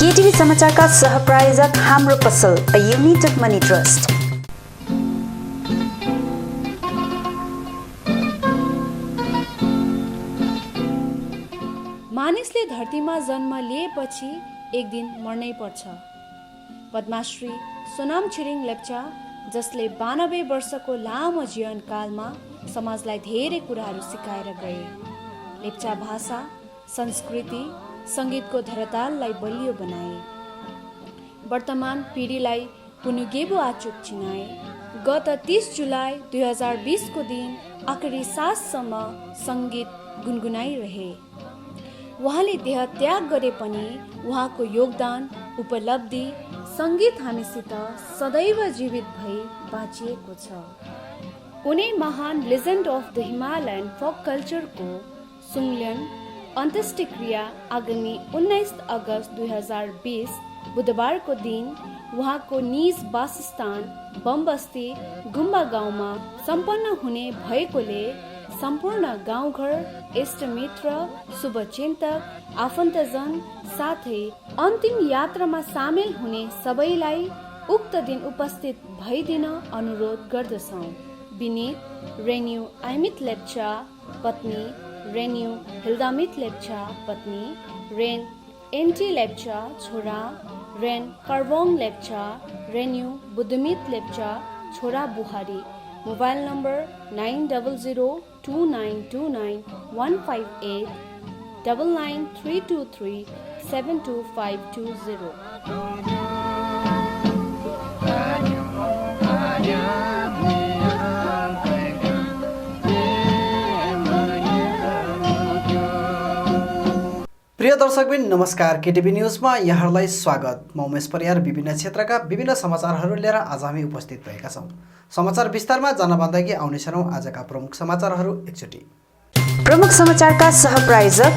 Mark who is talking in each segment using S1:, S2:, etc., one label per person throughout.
S1: केटीभी समाचारका सहप्रायोजक हाम्रो पसल अ युनाइटेड मनी ट्रस्ट।
S2: मानिसले धरतीमा जन्म लिएपछि एक दिन मर्नै पर्छ। पद्माश्री सोनाम छिरिङ लेप्चा, जसले 92 वर्षको लामो जीवनकालमा समाजलाई धेरै कुराहरू सिकाएर गए। लेप्चा भाषा, संस्कृति, सङ्गीतको धरातललाई बलियो बनाए। वर्तमान पिँढीलाई पुनुगेबो आचुक चिनाए। गत 30 जुलाई 2020 को दिन आखिरी साससम्म सङ्गीत गुनगुनाइरहे। उहाँले देह त्याग गरे पनि उहाँको योगदान, उपलब्धि, सङ्गीत हामीसित सदैव जीवित भई बाँचिएको छ। उनी महान legend of the Himalayan folk कल्चरको सुङल्यान अन्त्येष्टिक्रिया आगामी 19 अगस्त 2020 बुधबारको दिन उहाँको निज वासस्थान बमबस्ती गुम्बा गाउँमा सम्पन्न हुने भएकोले सम्पूर्ण गाउँघर, इष्टमित्र, शुभचिन्तक, आफन्तजन साथै अन्तिम यात्रामा सामेल हुने सबैलाई उक्त दिन उपस्थित भइदिन अनुरोध गर्दछौँ। विनीत रेन्यू आइमित लेप्चा, पत्नी रेन्यू हिल्दामित लेप्चा, पत्नी रेन एन्टी लेप्चा, छोरा रेन कार्वोङ लेप्चा, रेन्यू बुद्धमित लेप्चा, छोरा बुहारी। Mobile number 9029299158 99323 72520।
S3: प्रिय दर्शकबिन नमस्कार। केटीभी न्युजमा यहाँहरूलाई स्वागत। म उमेश परियार विभिन्न क्षेत्रका विभिन्न समाचारहरू लिएर आज हामी उपस्थित भएका छौँ। समाचार विस्तारमा जानभन्दा अघि आउने छौँ आजका प्रमुख समाचारहरू एकचोटि।
S1: प्रमुख समाचारका सहप्रायोजक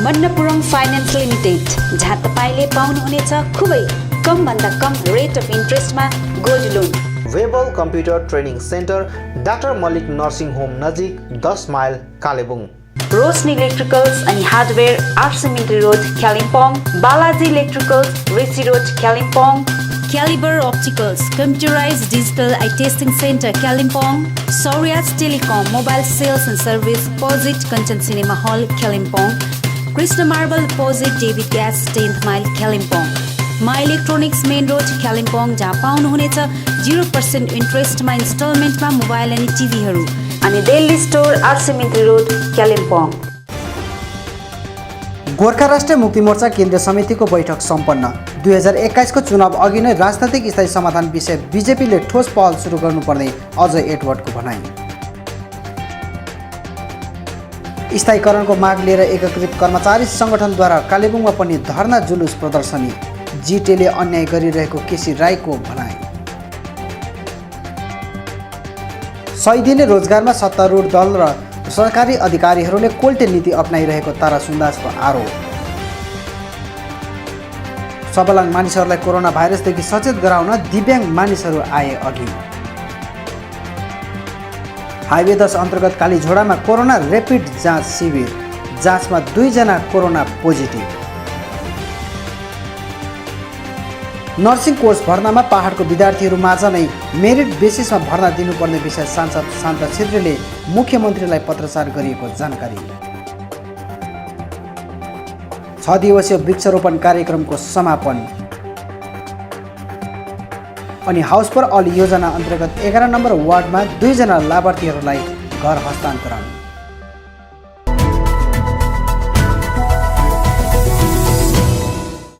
S1: मन्नपुरम फाइनान्स लिमिटेड, जहाँ तपाईँले पाउनुहुनेछ खुबै कम भन्दा कम रेट अफ इन्ट्रेस्टमा gold loan.
S4: Webel computer training centre, doctor Mallik nursing home नजिक 10 माइल कालेबुङ।
S1: रोशनी इलेक्ट्रिकल्स अनि hardware RC Mintri road Kalimpong. Balaji electricals RC road Kalimpong. Calibre opticals computerised digital eye testing centre Kalimpong. Saurya's telecom mobile sales and service opposite Kanchan cinema hall Kalimpong. Krishna marble opposite David gas 10th mile Kalimpong. My electronics main road Kalimpong, जहाँ पाउनुहुनेछ 0% इन्ट्रेस्टमा इन्स्टलमेन्टमा mobile अनि टिभीहरू। अनि Delhi store आरसिमिन्ट्री road Kalimpong.
S3: Gorkha राष्ट्रिय मुक्ति मोर्चा केन्द्रीय समितिको बैठक सम्पन्न। 2021 को चुनाव अघि नै राजनैतिक स्थायी समाधान विषय बीजेपीले ठोस पहल सुरु गर्नुपर्ने अजय एडवर्डको भनाइ। स्थायीकरणको माग लिएर एकीकृत कर्मचारी सङ्गठनद्वारा कालेबुङमा पनि धरना जुलुस प्रदर्शनी। जिटेले अन्याय गरिरहेको केसी राईको भनाइ। 100 दिने रोजगारमा सत्तारूढ दल र सरकारी अधिकारीहरूले कोल्टे नीति अपनाइरहेको तारा सुन्दासको आरोप। सबलाङ मानिसहरूलाई कोरोना भाइरसदेखि सचेत गराउन दिव्याङ्ग मानिसहरू आए अघि। हाइवे 10 अन्तर्गत कालीझोडामा कोरोना ऱ्यापिड जाँच शिविर, जाँचमा 2 जना कोरोना पोजिटिभ। नर्सिङ कोर्स भर्नामा पहाडको विद्यार्थीहरू माझ नै मेरिट बेसिसमा भर्ना दिनुपर्ने विषय सांसद शान्ता छेत्रीले मुख्यमन्त्रीलाई पत्रचार गरिएको जानकारी। 6 दिवसीय वृक्षारोपण कार्यक्रमको समापन। अनि हाउस फर अल योजना अन्तर्गत 11 नम्बर वार्डमा 2 जना लाभार्थीहरूलाई घर हस्तान्तरण।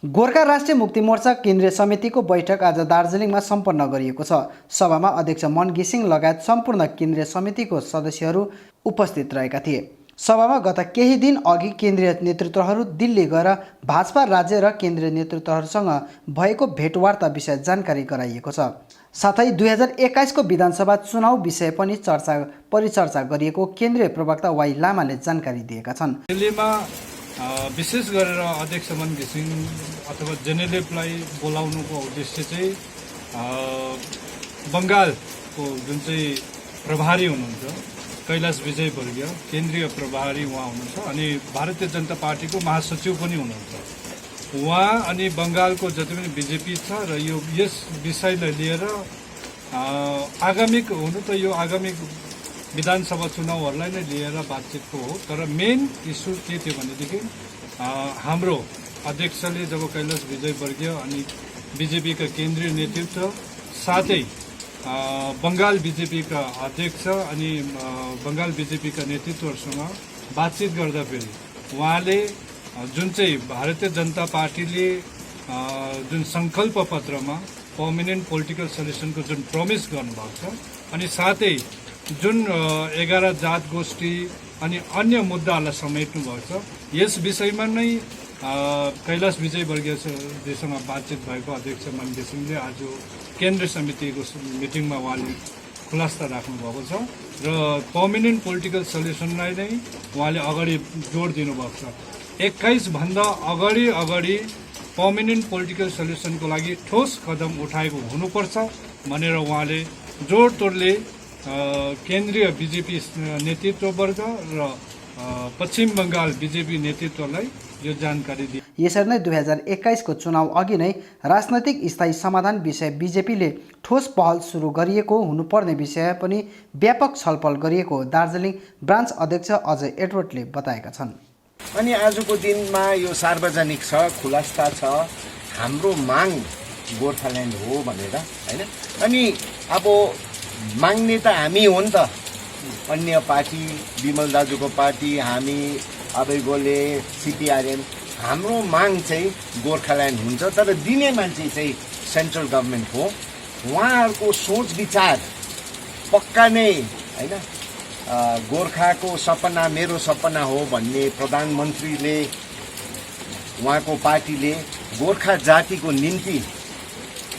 S3: गोर्खा राष्ट्रिय मुक्ति मोर्चा केन्द्रीय समितिको बैठक आज दार्जिलिङमा सम्पन्न गरिएको छ। सभामा अध्यक्ष मन घिसिङ लगायत सम्पूर्ण केन्द्रीय समितिको सदस्यहरू उपस्थित रहेका थिए। सभामा गत केही दिन अघि केन्द्रीय नेतृत्वहरू दिल्ली गएर भाजपा राज्य र केन्द्रीय नेतृत्वहरूसँग भएको भेटवार्ता विषय जानकारी गराइएको छ। साथै 2021 को विधानसभा चुनाव विषय पनि परिचर्चा गरिएको केन्द्रीय प्रवक्ता वाई लामाले जानकारी दिएका छन्।
S5: दिल्लीमा विशेष गरेर अध्यक्ष मन घिसिङ अथवा जेनेरेललाई बोलाउनुको उद्देश्य चाहिँ बङ्गालको जुन चाहिँ प्रभारी हुनुहुन्छ कैलाश विजयवर्गीय केन्द्रीय प्रभारी उहाँ हुनुहुन्छ अनि भारतीय जनता पार्टीको महासचिव पनि हुनुहुन्छ। उहाँ अनि बङ्गालको जति पनि बिजेपी छ र यस विषयलाई लिएर आगामी हुनु त यो आगामी विधानसभा चुनावहरूलाई नै लिएर बातचितको हो। तर मेन इस्यु के थियो भनेदेखि हाम्रो अध्यक्षले जब कैलाश विजयवर्गीय अनि बिजेपीका केन्द्रीय नेतृत्व साथै बङ्गाल बिजेपीका अध्यक्ष अनि बङ्गाल बिजेपीका नेतृत्वहरूसँग बातचित गर्दाखेरि उहाँले जुन चाहिँ भारतीय जनता पार्टीले जुन सङ्कल्प पत्रमा पर्मानेन्ट पोलिटिकल सल्युसनको जुन प्रमिस गर्नुभएको छ अनि साथै जुन 11 जात गोष्ठी अनि अन्य मुद्दाहरूलाई समेट्नु भएको छ, यस विषयमा नै कैलाश विजयवर्गीयजीसँग बातचित भएको अध्यक्ष मन घिसिङले आज केन्द्रीय समितिको मिटिङमा उहाँले खुलासा राख्नुभएको छ र पर्मानेन्ट पोलिटिकल सल्युसनलाई नै उहाँले अगाडि जोड दिनुभएको छ। 21 भन्दा अगाडि पर्मानेन्ट पोलिटिकल सल्युसनको लागि ठोस कदम उठाएको हुनुपर्छ भनेर उहाँले जोड-तोडले केन्द्रीय बिजेपी नेतृत्ववर्ग र पश्चिम बङ्गाल बिजेपी नेतृत्वलाई यो जानकारी दिए।
S3: यसरी नै 2021 को चुनाव अघि नै राजनैतिक स्थायी समाधान विषय बिजेपीले ठोस पहल सुरु गरिएको हुनुपर्ने विषय पनि व्यापक छलफल गरिएको दार्जिलिङ ब्रान्च अध्यक्ष अजय एडवर्डले बताएका छन्।
S6: अनि आजको दिनमा यो सार्वजनिक छ, खुलासा छ, हाम्रो माग गोर्खाल्यान्ड हो भनेर हैन। अनि अब माग्ने त हामी हो नि त, अन्य पार्टी, विमल दाजुको पार्टी, हामी अबैगोले, सिपिआरएम, हाम्रो माग चाहिँ गोर्खाल्यान्ड हुन्छ। तर दिने मान्छे चाहिँ सेन्ट्रल गभर्मेन्ट हो। उहाँहरूको सोच विचार पक्का नै हैन, गोर्खाको सपना मेरो सपना हो भन्ने प्रधानमन्त्रीले, उहाँको पार्टीले गोर्खा जातिको निम्ति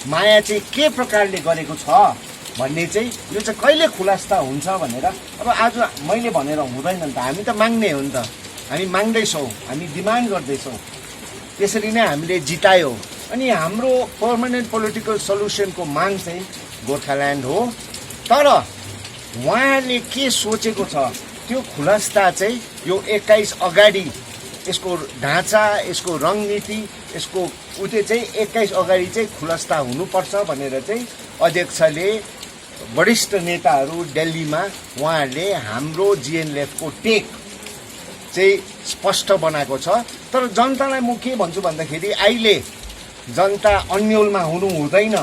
S6: माया चाहिँ के प्रकारले गरेको छ भन्ने चाहिँ यो चाहिँ कहिले खुलासा हुन्छ भनेर अब आज मैले भनेर हुँदैन नि त। हामी त माग्ने हो नि त, हामी माग्दैछौँ, हामी डिमान्ड गर्दैछौँ, त्यसरी नै हामीले जितायो। अनि हाम्रो पर्मानेन्ट पोलिटिकल सल्युसनको माग चाहिँ गोर्खाल्यान्ड हो। तर उहाँले के सोचेको छ त्यो खुलासा चाहिँ यो 21 अगाडि यसको ढाँचा, यसको रणनीति, यसको उते चाहिँ 21 अगाडि चाहिँ खुलासा हुनुपर्छ भनेर चाहिँ अध्यक्षले वरिष्ठ नेताहरू दिल्लीमा उहाँहरूले हाम्रो जिएनएलएफको टेक चाहिँ स्पष्ट बनाएको छ। तर जनतालाई म के भन्छु भन्दाखेरि अहिले जनता अन्यलमा हुनु हुँदैन।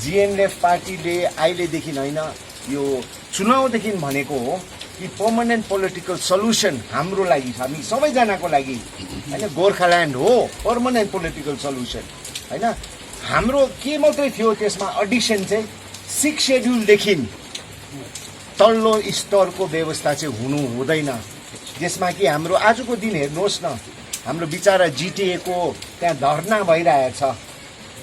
S6: जिएनएलएफ पार्टीले अहिलेदेखि होइन, यो चुनावदेखि भनेको हो कि पर्मानेन्ट पोलिटिकल सल्युसन हाम्रो लागि, हामी सबैजनाको लागि होइन, गोर्खाल्यान्ड हो पर्मानेन्ट पोलिटिकल सल्युसन होइन। हाम्रो के मात्रै थियो त्यसमा एडिसन चाहिँ 6 शेड्युलदेखि तल्लो स्तरको व्यवस्था चाहिँ हुनु हुँदैन, जसमा कि हाम्रो आजको दिन हेर्नुहोस् न, हाम्रो बिचारा जिटिएको त्यहाँ धर्ना भइरहेछ,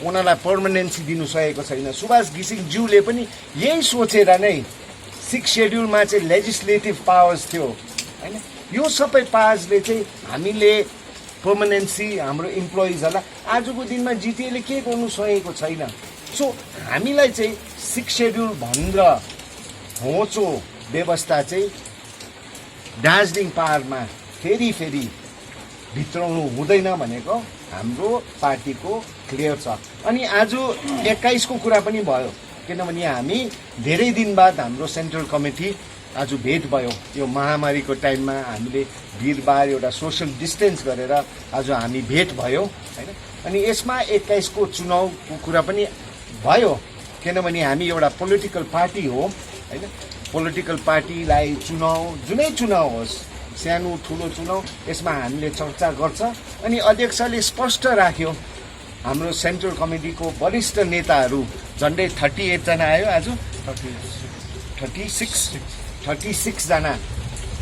S6: उनीहरूलाई पर्मानेन्सी दिनु सकेको छैन। सुभाष घिसिङज्यूले पनि यही सोचेर नै 6 शेड्युलमा चाहिँ लेजिस्लेटिभ पावर्स थियो होइन। यो सबै पावर्सले चाहिँ हामीले पर्मानेन्सी हाम्रो इम्प्लोइजहरूलाई आजको दिनमा जिटिएले के गर्नु सकेको छैन। सो हामीलाई चाहिँ 6 शेड्युल भन्दा होचो व्यवस्था चाहिँ दार्जिलिङ पाहाडमा फेरि भित्राउनु हुँदैन भनेको हाम्रो पार्टीको क्लियर छ। अनि आज 21 को कुरा पनि भयो, किनभने हामी धेरै दिन बाद हाम्रो सेन्ट्रल कमिटी आज भेट भयो। यो महामारीको टाइममा हामीले बिहिबार एउटा सोसियल डिस्टेन्स गरेर आज हामी भेट भयो हैन। अनि यसमा 21 को चुनावको कुरा पनि भयो, किनभने हामी एउटा पोलिटिकल पार्टी हो हैन। पोलिटिकल पार्टीलाई चुनाव, जुनै चुनाव होस्, सानो ठुलो चुनाव, यसमा हामीले चर्चा गर्छ। अनि अध्यक्षले स्पष्ट राख्यो, हाम्रो सेन्ट्रल कमिटीको वरिष्ठ नेताहरू झन्डै 38 जना आयो, आज 36 जना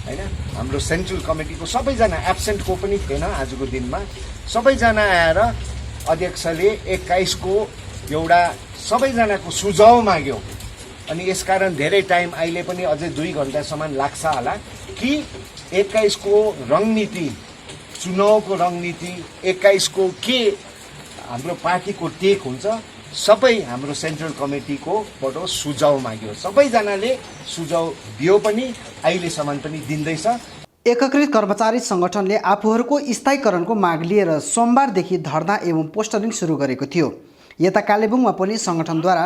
S6: हैन। हाम्रो सेन्ट्रल कमिटीको सबैजना, एब्सेन्टको पनि थिएन आजको दिनमा, सबैजना आएर अध्यक्षले 21 को एउटा सबैजनाको सुझाव माग्यो। अनि यसकारण धेरै टाइम अहिले पनि अझै 2 घण्टासम्म लाग्छ होला कि 21 को रणनीति, चुनावको रणनीति, 21 को के हाम्रो पार्टीको टेक हुन्छ, सबै हाम्रो सेन्ट्रल कमिटीकोबाट सुझाव माग्यो। सबैजनाले सुझाव दियो पनि, अहिलेसम्म पनि दिँदैछ।
S3: एकीकृत कर्मचारी सङ्गठनले आफूहरूको स्थायीकरणको माग लिएर सोमबारदेखि धरना एवं पोस्टरिङ सुरु गरेको थियो। यता कालेबुङमा पनि सङ्गठनद्वारा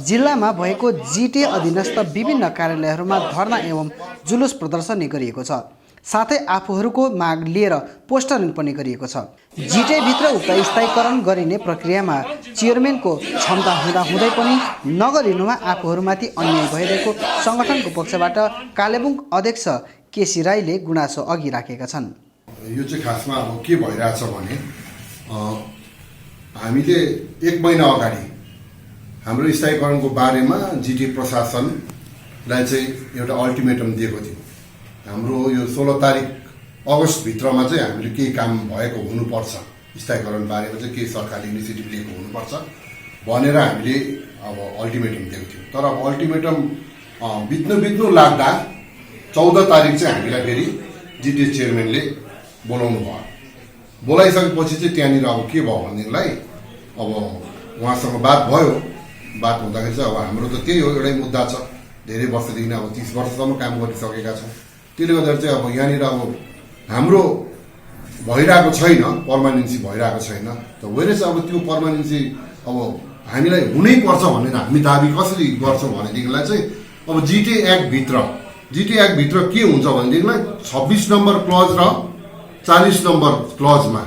S3: जिल्लामा भएको जिटिए अधीनस्थ विभिन्न कार्यालयहरूमा धरना एवं जुलुस प्रदर्शन गरिएको छ। साथै आफूहरूको माग लिएर पोस्टरिङ पनि गरिएको छ। जिटिएभित्र उक्त स्थायीकरण गरिने प्रक्रियामा चेयरम्यानको क्षमता हुँदाहुँदै पनि नगरिनुमा आफूहरूमाथि अन्याय भइरहेको सङ्गठनको पक्षबाट कालेबुङ अध्यक्ष केसी राईले गुनासो अघि राखेका छन्।
S7: यो चाहिँ खासमा अब के भइरहेछ भने हामीले 1 महिना अगाडि हाम्रो स्थायीकरणको बारेमा जिटिए प्रशासनलाई चाहिँ एउटा अल्टिमेटम दिएको थियो। हाम्रो यो 16 तारिक अगस्तभित्रमा चाहिँ हामीले केही काम भएको हुनुपर्छ, स्थायीकरण बारेमा चाहिँ केही सरकारले इनिसिएटिभ लिएको हुनुपर्छ भनेर हामीले अब अल्टिमेटम दिएको थियौँ। तर अब अल्टिमेटम बित्नु लाग्दा 14 तारिक चाहिँ हामीलाई फेरि जिटिए चेयरम्यानले बोलाउनु भयो। बोलाइसकेपछि चाहिँ त्यहाँनिर अब के भयो भनेदेखिलाई अब उहाँसँग बात भयो। बात हुँदाखेरि चाहिँ अब हाम्रो त त्यही हो, एउटै मुद्दा छ। धेरै वर्षदेखि अब 30 वर्षसम्म काम गरिसकेका छौँ। त्यसले गर्दा चाहिँ अब यहाँनिर अब हाम्रो भइरहेको छैन, पर्मानेन्सी भइरहेको छैन। त वेरेस अब त्यो पर्मानेन्सी अब हामीलाई हुनै पर्छ भनेर हामी दाबी कसरी गर्छौँ भनेदेखिलाई चाहिँ अब जिटिए एक्टभित्र के हुन्छ भनेदेखिलाई 26 नम्बर क्लज र 40 नम्बर क्लजमा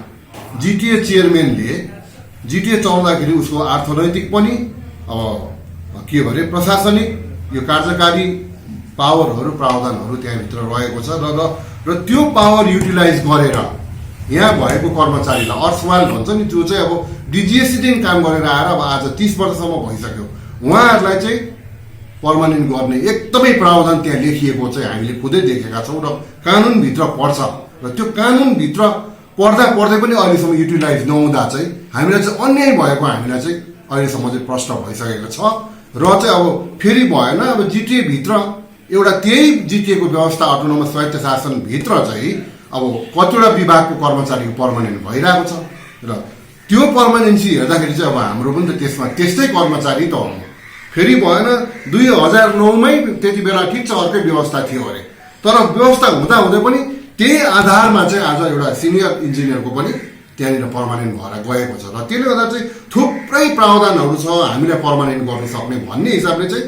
S7: जिटिए चेयरम्यानले जिटिए चलाउँदाखेरि उसको अर्थनैतिक पनि अब के भने प्रशासनिक यो कार्यकारी पावरहरू प्रावधानहरू त्यहाँभित्र रहेको छ र त्यो पावर युटिलाइज गरेर यहाँ भएको कर्मचारीलाई अर्सवाल भन्छ नि, जो चाहिँ अब डिजिएससीदेखि काम गरेर आएर अब आज 30 वर्षसम्म भइसक्यो, उहाँहरूलाई चाहिँ पर्मानेन्ट गर्ने एकदमै प्रावधान त्यहाँ लेखिएको चाहिँ हामीले खुदै देखेका छौँ र कानुनभित्र पर्छ। र त्यो कानुनभित्र पढ्दै पनि अहिलेसम्म युटिलाइज नहुँदा चाहिँ हामीलाई चाहिँ अन्याय भएको हामीलाई चाहिँ अहिलेसम्म चाहिँ प्रश्न भइसकेको छ। र चाहिँ अब फेरि भएन, अब जिटिएभित्र एउटा त्यही जिटिएको व्यवस्था अटोनोमस स्वायत्त शासनभित्र चाहिँ अब कतिवटा विभागको कर्मचारीको पर्मानेन्ट भइरहेको छ र त्यो पर्मानेन्सी हेर्दाखेरि चाहिँ अब हाम्रो पनि त त्यसमा त्यस्तै कर्मचारी त हो। फेरि भएन 2009मै त्यति बेला ठिक छ अर्कै व्यवस्था थियो अरे, तर व्यवस्था हुँदाहुँदै पनि त्यही आधारमा चाहिँ आज एउटा सिनियर इन्जिनियरको पनि त्यहाँनिर पर्मानेन्ट भएर गएको छ। र त्यसले गर्दा चाहिँ थुप्रै प्रावधानहरू छ हामीलाई पर्मानेन्ट गर्न सक्ने भन्ने हिसाबले चाहिँ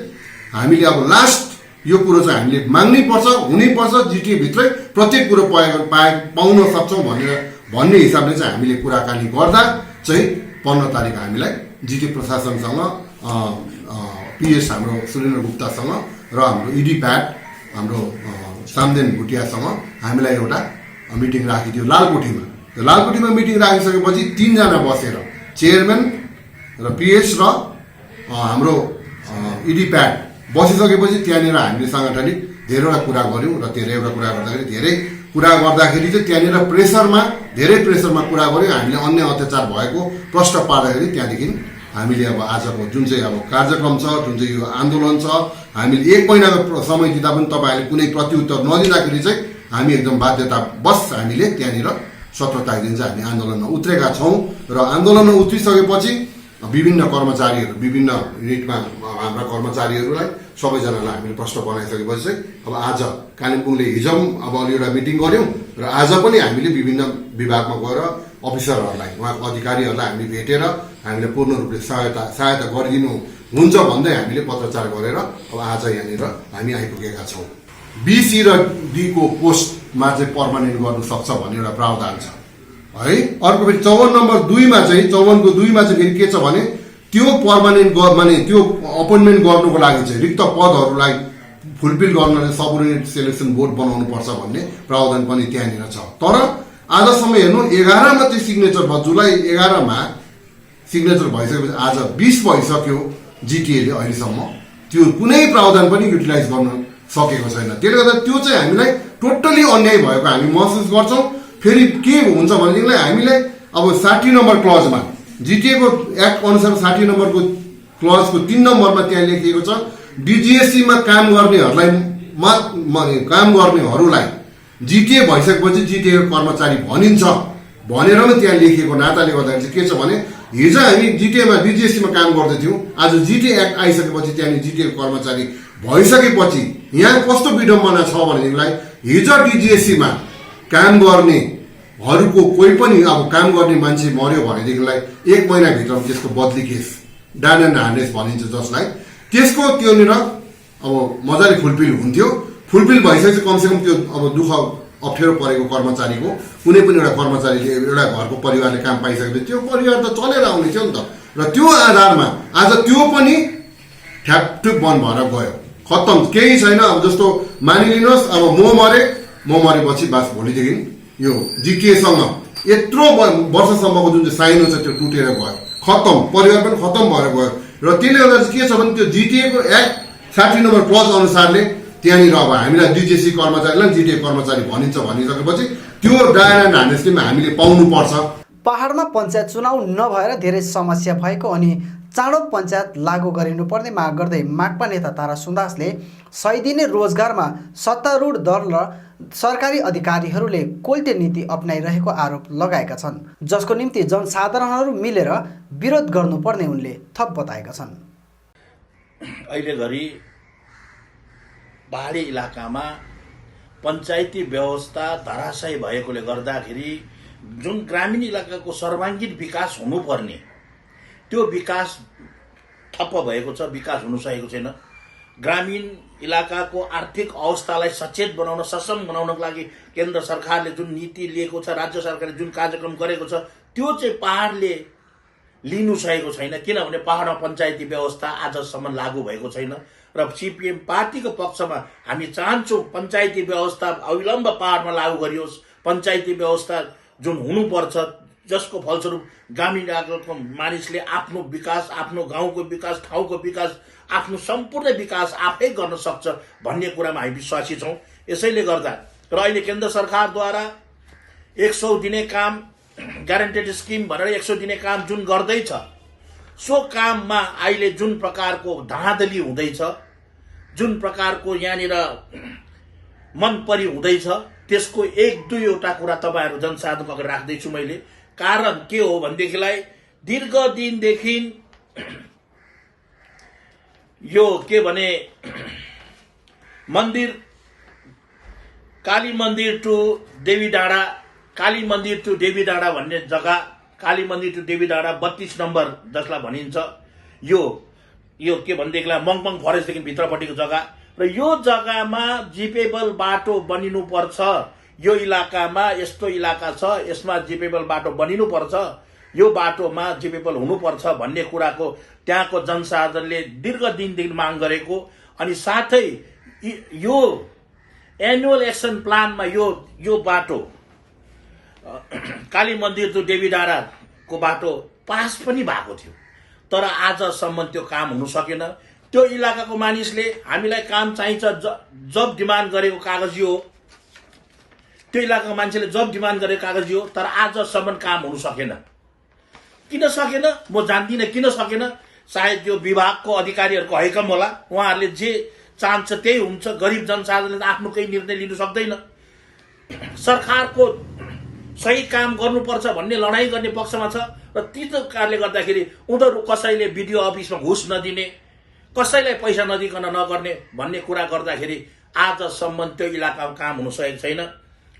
S7: हामीले अब लास्ट यो कुरो चाहिँ हामीले माग्नै पर्छ, हुनैपर्छ, जिटिएभित्रै प्रत्येक कुरो पाउन सक्छौँ भन्ने हिसाबले चाहिँ हामीले कुराकानी गर्दा चाहिँ 15 तारिक हामीलाई जिटिए प्रशासनसँग पिएस हाम्रो सुरेन्द्र गुप्तासँग र हाम्रो इडी प्याट हाम्रो सामदेन भुटियासँग हामीलाई एउटा मिटिङ राखिदियो लालकोठीमा। त्यो लालकोठीमा मिटिङ राखिसकेपछि 3 जना बसेर चेयरम्यान र पिएस र हाम्रो इडी प्याट बसिसकेपछि त्यहाँनिर हामीले साङ्गठनिक धेरैवटा कुरा गऱ्यौँ र धेरैवटा कुरा गर्दाखेरि चाहिँ त्यहाँनिर धेरै प्रेसरमा कुरा गऱ्यौँ। हामीले अन्य अत्याचार भएको प्रश्न पार्दाखेरि त्यहाँदेखि हामीले अब आजको जुन चाहिँ अब कार्यक्रम छ, जुन चाहिँ यो आन्दोलन छ, हामीले 1 महिनाको समय दिँदा पनि तपाईँहरूले कुनै प्रत्युत्तर नदिँदाखेरि चाहिँ हामी एकदम बाध्यतावश हामीले त्यहाँनिर 17 तारिक दिन चाहिँ हामी आन्दोलनमा उत्रेका छौँ। र आन्दोलनमा उत्रिसकेपछि विभिन्न कर्मचारीहरू विभिन्न युनिटमा हाम्रा कर्मचारीहरूलाई सबैजनालाई हामीले प्रश्न बनाइसकेपछि चाहिँ अब आज कालिम्पोङले हिजो अब अलि एउटा मिटिङ गऱ्यौँ र आज पनि हामीले विभिन्न विभागमा गएर अफिसरहरूलाई उहाँको अधिकारीहरूलाई हामीले भेटेर हामीले पूर्ण रूपले सहायता गरिदिनु हुन्छ भन्दै हामीले पत्रचार गरेर अब आज यहाँनिर हामी आइपुगेका छौँ। बीसी र डीको पोस्टमा चाहिँ पर्मानेन्ट गर्नु सक्छ भन्ने एउटा प्रावधान छ है। अर्को फेरि 54 नम्बर 2मा चाहिँ 54 को 2मा चाहिँ फेरि के छ भने त्यो पर्मानेन्ट माने त्यो अपोइन्टमेन्ट गर्नुको लागि चाहिँ रिक्त पदहरूलाई फुलफिल गर्न सबोर्डिनेट सेलेक्सन बोर्ड बनाउनु पर्छ भन्ने प्रावधान पनि त्यहाँनिर छ। तर आजसम्म हेर्नु 11 मा चाहिँ सिग्नेचर भयो, जुलाई 11 मा सिग्नेचर भइसकेपछि आज 20 भइसक्यो। जिटिएले अहिलेसम्म त्यो कुनै प्रावधान पनि युटिलाइज गर्न सकेको छैन। त्यसले गर्दा त्यो चाहिँ हामीलाई टोटली अन्याय भएको हामी महसुस गर्छौँ। फेरि के हुन्छ भनेदेखिलाई हामीले अब 60 नम्बर क्लजमा जिटिएको एक्ट अनुसार 60 नम्बरको क्लजको 3 नम्बरमा त्यहाँ लेखिएको छ डिजिएससीमा काम गर्नेहरूलाई जिटिए भइसकेपछि जिटिएको कर्मचारी भनिन्छ भनेर पनि त्यहाँ लेखिएको नाताले गर्दाखेरि चाहिँ के छ भने हिजो हामी जिटिएमा डिजिएससीमा काम गर्दैथ्यौँ, आज जिटिए एक्ट आइसकेपछि त्यहाँनिर जिटिएको कर्मचारी भइसकेपछि यहाँ कस्तो विडम्बना छ भनेदेखिलाई हिजो डिजिएससीमा काम गर्नेहरूको कोही पनि अब काम गर्ने मान्छे मर्यो भनेदेखिलाई 1 महिनाभित्र त्यसको बदली केस डान एन्ड हार्नेस भनिन्छ जसलाई त्यसको त्योनिर अब मजाले फुलफिल हुन्थ्यो। फुलफिल भइसकेपछि कमसेकम त्यो अब दुःख अप्ठ्यारो परेको कर्मचारीको कुनै पनि एउटा कर्मचारीले एउटा घरको परिवारले काम पाइसकेपछि त्यो परिवार त चलेर आउने थियो नि त। र त्यो आधारमा आज त्यो पनि ठ्यापठुप बन्द भएर गयो, खत्तम, केही छैन। अब जस्तो मानिलिनुहोस् अब म मरेपछि बास भोलिदेखि यो जिटिएसँग यत्रो वर्षसम्मको जुन चाहिँ साइनो छ त्यो टुटेर गयो, खत्तम, परिवार पनि खत्तम भएर गयो। र त्यसले गर्दा चाहिँ के छ भने त्यो जिटिएको एक्ट 60 नम्बर क्लज अनुसारले त्यहाँनिर अब हामीलाई डिजिएसी कर्मचारीलाई जिटिए कर्मचारी भनिन्छ भनिसकेपछि त्यो डायन एन्ड हार्नेसमा हामीले पाउनुपर्छ।
S3: पहाडमा पञ्चायत चुनाव नभएर धेरै समस्या भएको अनि चाँडो पञ्चायत लागू गरिनुपर्ने माग गर्दै माकपा नेता तारा सुन्दासले 100 दिने रोजगारमा सत्तारूढ दल र सरकारी अधिकारीहरूले कोल्टे नीति अपनाइरहेको आरोप लगाएका छन्, जसको निम्ति जनसाधारणहरू मिलेर विरोध गर्नुपर्ने उनले थप बताएका छन्।
S8: अहिले घरि पहाडी इलाकामा पञ्चायती व्यवस्था धराशायी भएकोले गर्दाखेरि जुन ग्रामीण इलाकाको सर्वाङ्गीण विकास हुनुपर्ने त्यो विकास ठप्प भएको छ, विकास हुन सकेको छैन। ग्रामीण इलाकाको आर्थिक अवस्थालाई सचेत बनाउन, सक्षम बनाउनको लागि केन्द्र सरकारले जुन नीति लिएको छ, राज्य सरकारले जुन कार्यक्रम गरेको छ त्यो चाहिँ पहाडले लिनु सकेको छैन। किनभने पहाडमा पञ्चायती व्यवस्था आजसम्म लागू भएको छैन र सिपिएम पार्टीको पक्षमा हामी चाहन्छौँ पञ्चायती व्यवस्था अविलम्ब पहाडमा लागू गरियोस्। पञ्चायती व्यवस्था जुन हुनुपर्छ जसको फलस्वरूप ग्रामीण इलाकाको मानिसले आफ्नो विकास, आफ्नो गाउँको विकास, ठाउँको विकास, आफ्नो सम्पूर्ण विकास आफै गर्न सक्छ भन्ने कुरामा हामी विश्वासी छौँ। यसैले गर्दा र अहिले केन्द्र सरकारद्वारा 100 दिने काम ग्यारेन्टेड स्किम भनेर 100 दिने काम जुन गर्दैछ सो काममा अहिले जुन प्रकारको धाँधली हुँदैछ, जुन प्रकारको यहाँनिर मनपरी हुँदैछ त्यसको 1-2 कुरा तपाईँहरू जनसाधारणको अगाडि राख्दैछु मैले। कारण के हो भनेदेखिलाई दीर्घ दिनदेखि यो के भने मन्दिर काली मन्दिर टु देवी डाँडा भन्ने जग्गा, काली मन्दिर टु देवी डाँडा 32 नम्बर जसलाई भनिन्छ, यो के भनेदेखिलाई मङपङ फरेस्टदेखि भित्रपट्टिको जग्गा र यो जग्गामा जिपेबल बाटो बनिनुपर्छ। यो इलाकामा यस्तो इलाका छ, यसमा जिपेबल बाटो बनिनुपर्छ, यो बाटोमा जिपेबल हुनुपर्छ भन्ने कुराको त्यहाँको जनसाधारणले दीर्घ दिनदेखि माग गरेको। अनि साथै यो एनुअल एक्सन प्लानमा यो बाटो काली मन्दिर टु देवी डाँडाको बाटो पास पनि भएको थियो, तर आजसम्म त्यो काम हुन सकेन। त्यो इलाकाको मानिसले हामीलाई काम चाहिन्छ जब डिमान्ड गरेको कागजी हो, त्यो इलाकाको मान्छेले जब डिमान्ड गरेको कागजी हो, तर आजसम्म काम हुन सकेन। किन सकेन म जान्दिनँ, किन सकेन। सायद यो विभागको अधिकारीहरूको हैकम होला, उहाँहरूले जे चाहन्छ त्यही हुन्छ। गरिब जनसाधारणले त आफ्नो केही निर्णय लिनु सक्दैन। सरकारको सही काम गर्नुपर्छ भन्ने लडाइँ गर्ने पक्षमा छ र त्यो कारणले गर्दाखेरि उनीहरू कसैले बिडिओ अफिसमा घुस नदिने, कसैलाई पैसा नदिकन नगर्ने भन्ने कुरा गर्दाखेरि आजसम्म त्यो इलाकामा काम हुन सकेको छैन।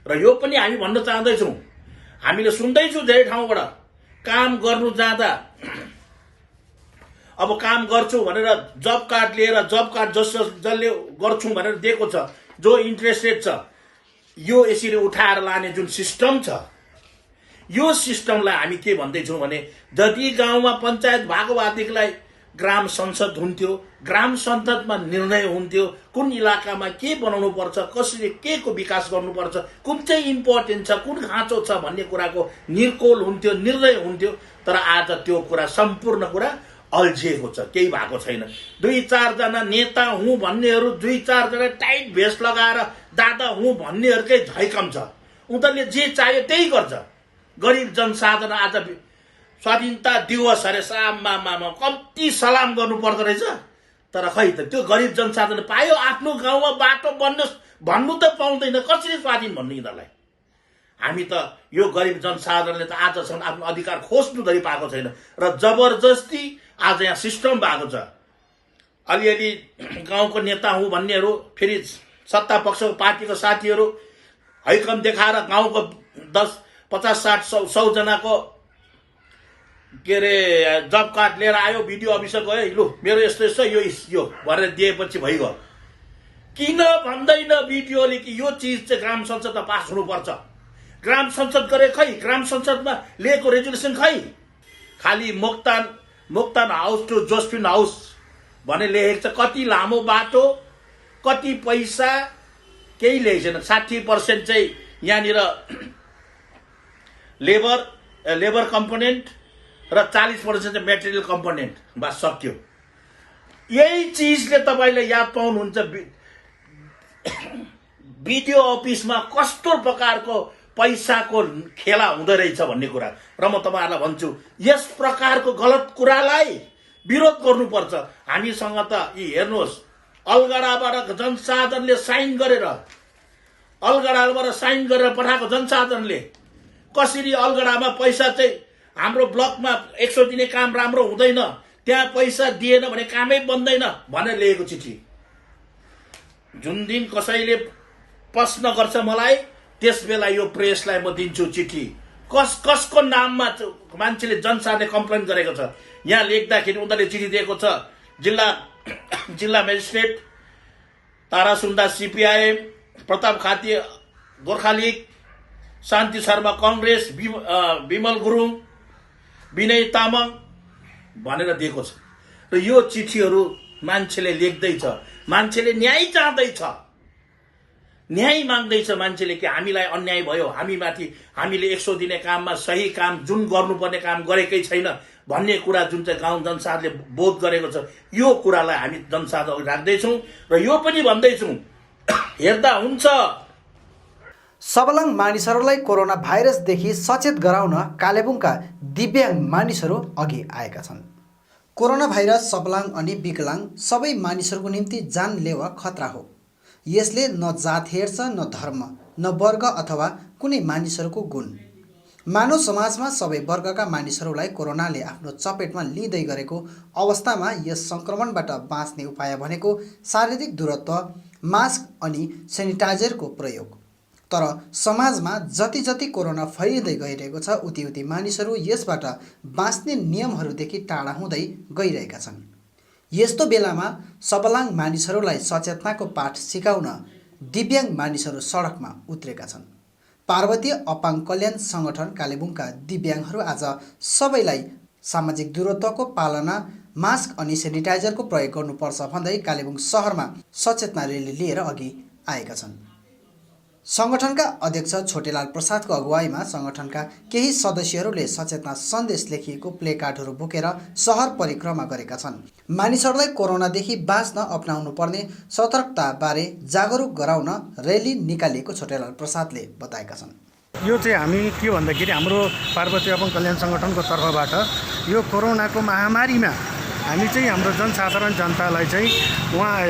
S8: र यो पनि हामी भन्न चाहँदैछौँ, हामीले सुन्दैछौँ धेरै ठाउँबाट काम गर्नु जाँदा अब काम गर्छु भनेर जब कार्ड लिएर जब कार्ड जसले गर्छु भनेर दिएको छ, जो इन्ट्रेस्टेड छ, यो यसरी उठाएर लाने जुन सिस्टम छ, यो सिस्टमलाई हामी के भन्दैछौँ भने जति गाउँमा पञ्चायत भएको भएदेखिलाई ग्राम संसद हुन्थ्यो, ग्राम संसदमा निर्णय हुन्थ्यो कुन इलाकामा के बनाउनु पर्छ, कसरी के को विकास गर्नुपर्छ, कुन चाहिँ इम्पोर्टेन्ट छ, कुन खाँचो छ भन्ने कुराको निर्कोल हुन्थ्यो, निर्णय हुन्थ्यो। तर आज त्यो कुरा सम्पूर्ण कुरा अल्झिएको छ, केही भएको छैन। 2-4 जना नेता हुँ भन्नेहरू, 2-4 जना टाइट भेस्ट लगाएर दादा हुँ भन्नेहरूकै झैकम छ। उनीहरूले जे चाह्यो त्यही गर्छ। गरिब जनसाधारण आज स्वाधीनता दिवस अरे साममा कम्ती सलाम गर्नु पर्दो रहेछ, तर खै त त्यो गरिब जनसाधारण पायो आफ्नो गाउँमा बाटो बन्नुहोस् भन्नु त पाउँदैन, कसरी स्वाधीन भन्नु यिनीहरूलाई। हामी त यो गरिब जनसाधारणले त आजसम्म आफ्नो अधिकार खोज्नु धरि पाएको छैन र जबरजस्ती आज यहाँ सिस्टम भएको छ। अलिअलि गाउँको नेता हुँ भन्नेहरू, फेरि सत्ता पक्षको पार्टीको साथीहरू हैकम देखाएर गाउँको 10, 50, 60, 100जनाको के अरे जब कार्ड लिएर आयो, भिडियो अफिसर गयो, लु मेरो यस्तो यस्तो यो भनेर दिएपछि भइगयो। किन भन्दैन भिडियोले कि यो चिज चाहिँ ग्राम संसदमा पास हुनुपर्छ? ग्राम संसद गरे खै, ग्राम संसदमा लिएको रेजुलेसन खै, खालि Moktan house to Josephine house भने लेखेको छ। कति लामो बाटो, कति पैसा, केही लेखेको छैन। 60% चाहिँ यहाँनिर लेबर कम्पोनेन्ट र 40% चाहिँ मेटेरियल कम्पोनेन्ट, बस सक्यो। यही चिजले तपाईँले याद पाउनुहुन्छ बिडिओ अफिसमा कस्तो प्रकारको पैसाको खेला हुँदो रहेछ भन्ने कुरा। र म तपाईँहरूलाई भन्छु, यस प्रकारको गलत कुरालाई विरोध गर्नुपर्छ। हामीसँग त यी हेर्नुहोस्, अलगढाबाट जनसाधारणले साइन गरेर पठाएको जनसाधारणले कसरी अलगढामा पैसा चाहिँ हाम्रो ब्लकमा 100 दिने काम राम्रो हुँदैन, त्यहाँ पैसा दिएन भने कामै बन्दैन भनेर लेखेको चिठी। जुन दिन कसैले प्रश्न गर्छ मलाई, त्यस बेला यो प्रेसलाई म दिन्छु चिठी। कसको नाममा मान्छेले जनसाधारणले कम्प्लेन गरेको छ। यहाँ लेख्दाखेरि उनीहरूले चिठी दिएको छ, जिल्ला मेजिस्ट्रेट तारा सुन्दास CPIM, प्रताप खाती गोर्खा लीग, शान्ति शर्मा कांग्रेस, विमल गुरुङ, विनय तामाङ भनेर दिएको छ। र यो चिठीहरू मान्छेले लेख्दैछ, मान्छेले न्याय चाहदैछ, न्याय माग्दैछ मान्छेले कि हामीलाई अन्याय भयो, हामीले 100 दिने काममा सही काम जुन गर्नुपर्ने काम गरेकै छैन भन्ने कुरा जुन चाहिँ गाउँ जनसाधारणले बोध गरेको छ, यो कुरालाई हामी जनसाधारण राख्दैछौँ। र यो पनि भन्दैछौँ, हेर्दा हुन्छ।
S3: सबलाङ मानिसहरूलाई कोरोना भाइरसदेखि सचेत गराउन कालेबुङका दिव्याङ्ग मानिसहरू अघि आएका छन्। कोरोना भाइरस सबलाङ अनि विकलाङ सबै मानिसहरूको निम्ति जानलेवा खतरा हो। यसले न जात हेर्छ, न धर्म, न वर्ग अथवा कुनै मानिसहरूको गुण। मानव समाजमा सबै वर्गका मानिसहरूलाई कोरोनाले आफ्नो चपेटमा लिँदै गरेको अवस्थामा यस सङ्क्रमणबाट बाँच्ने उपाय भनेको शारीरिक दूरत्व, मास्क अनि सेनिटाइजरको प्रयोग। तर समाजमा जति जति कोरोना फैलिँदै गइरहेको छ, उति उति मानिसहरू यसबाट बाँच्ने नियमहरूदेखि टाढा हुँदै गइरहेका छन्। यस्तो बेलामा सबलाङ मानिसहरूलाई सचेतनाको पाठ सिकाउन दिव्याङ्ग मानिसहरू सडकमा उत्रेका छन्। पार्वतीय अपाङ कल्याण सङ्गठन कालेबुङका दिव्याङ्गहरू आज सबैलाई सामाजिक दूरत्वको पालना, मास्क अनि सेनिटाइजरको प्रयोग गर्नुपर्छ भन्दै कालेबुङ सहरमा सचेतना र्याली लिएर अघि आएका छन्। सङ्गठनका अध्यक्ष छोटेलाल प्रसादको अगुवाईमा सङ्गठनका केही सदस्यहरूले सचेतना सन्देश लेखिएको प्लेकार्डहरू बोकेर सहर परिक्रमा गरेका छन्। मानिसहरूलाई कोरोनादेखि बाँच्न अपनाउनु पर्ने सतर्कताबारे जागरुक गराउन र्याली निकालिएको छोटेलाल प्रसादले बताएका छन्।
S9: यो चाहिँ हामी के भन्दाखेरि हाम्रो पार्वतीय अपाङ कल्याण सङ्गठनको तर्फबाट यो कोरोनाको महामारीमा हामी चाहिँ हाम्रो जनसाधारण जनतालाई चाहिँ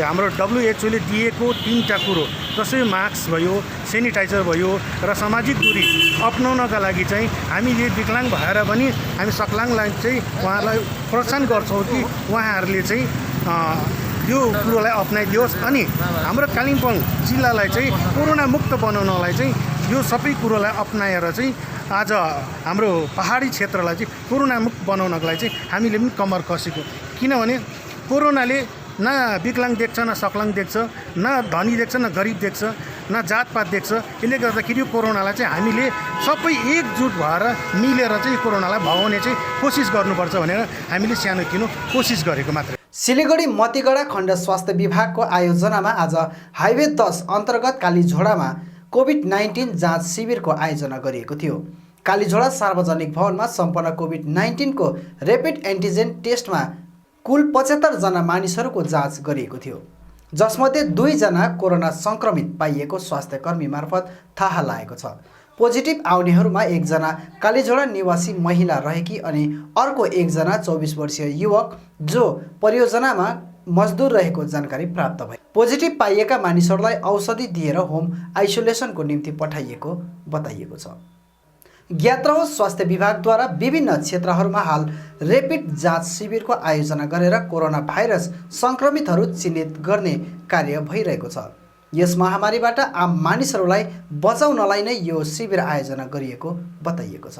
S9: हाम्रो WHO ले दिएको 3टा कुरो, जसै मास्क भयो, सेनिटाइजर भयो र सामाजिक दूरी अपनाउनका लागि चाहिँ हामीले विकलाङ भएर पनि हामी सकलाङलाई चाहिँ उहाँलाई प्रोत्साहन गर्छौँ कि उहाँहरूले चाहिँ यो कुरोलाई अपनाइदियोस् अनि हाम्रो कालिम्पोङ जिल्लालाई चाहिँ कोरोना मुक्त बनाउनलाई चाहिँ यो सबै कुरोलाई अपनाएर चाहिँ आज हाम्रो पहाडी क्षेत्रलाई चाहिँ कोरोना मुक्त बनाउनको लागि चाहिँ हामीले पनि कम्मर कसेको। किनभने कोरोनाले न विकलाङ देख्छ, न सकलाङ देख्छ, न धनी देख्छ, न गरिब देख्छ, न जातपात देख्छ। यसले गर्दाखेरि यो कोरोनालाई चाहिँ हामीले सबै एकजुट भएर मिलेर चाहिँ कोरोनालाई भगाउने चाहिँ कोसिस गर्नुपर्छ भनेर हामीले सानो किनो कोसिस गरेको मात्रै।
S3: सिलिगुडी मतिगढा खण्ड स्वास्थ्य विभागको आयोजनामा आज हाइवे 10 अन्तर्गत कालीझोडामा कोभिड-19 जाँच शिविरको आयोजना गरिएको थियो। कालीझोडा सार्वजनिक भवनमा सम्पन्न कोभिड-19 को ऱ्यापिड एन्टिजेन टेस्टमा कुल 75 जना मानिसहरूको जाँच गरिएको थियो, जसमध्ये 2 जना कोरोना सङ्क्रमित पाइएको स्वास्थ्यकर्मी मार्फत थाहा लागेको छ। पोजिटिभ आउनेहरूमा 1 जना कालीझोडा निवासी महिला रहेकी अनि अर्को 1 जना 24 वर्षीय युवक जो परियोजनामा मजदुर रहेको जानकारी प्राप्त भयो। पोजिटिभ पाइएका मानिसहरूलाई औषधि दिएर होम आइसोलेसनको निम्ति पठाइएको बताइएको छ। ज्ञात रहोस्, स्वास्थ्य विभागद्वारा विभिन्न क्षेत्रहरूमा हाल ऱ्यापिड जाँच शिविरको आयोजना गरेर कोरोना भाइरस सङ्क्रमितहरू चिन्हित गर्ने कार्य भइरहेको छ। यस महामारीबाट आम मानिसहरूलाई बचाउनलाई नै यो शिविर आयोजना गरिएको बताइएको छ।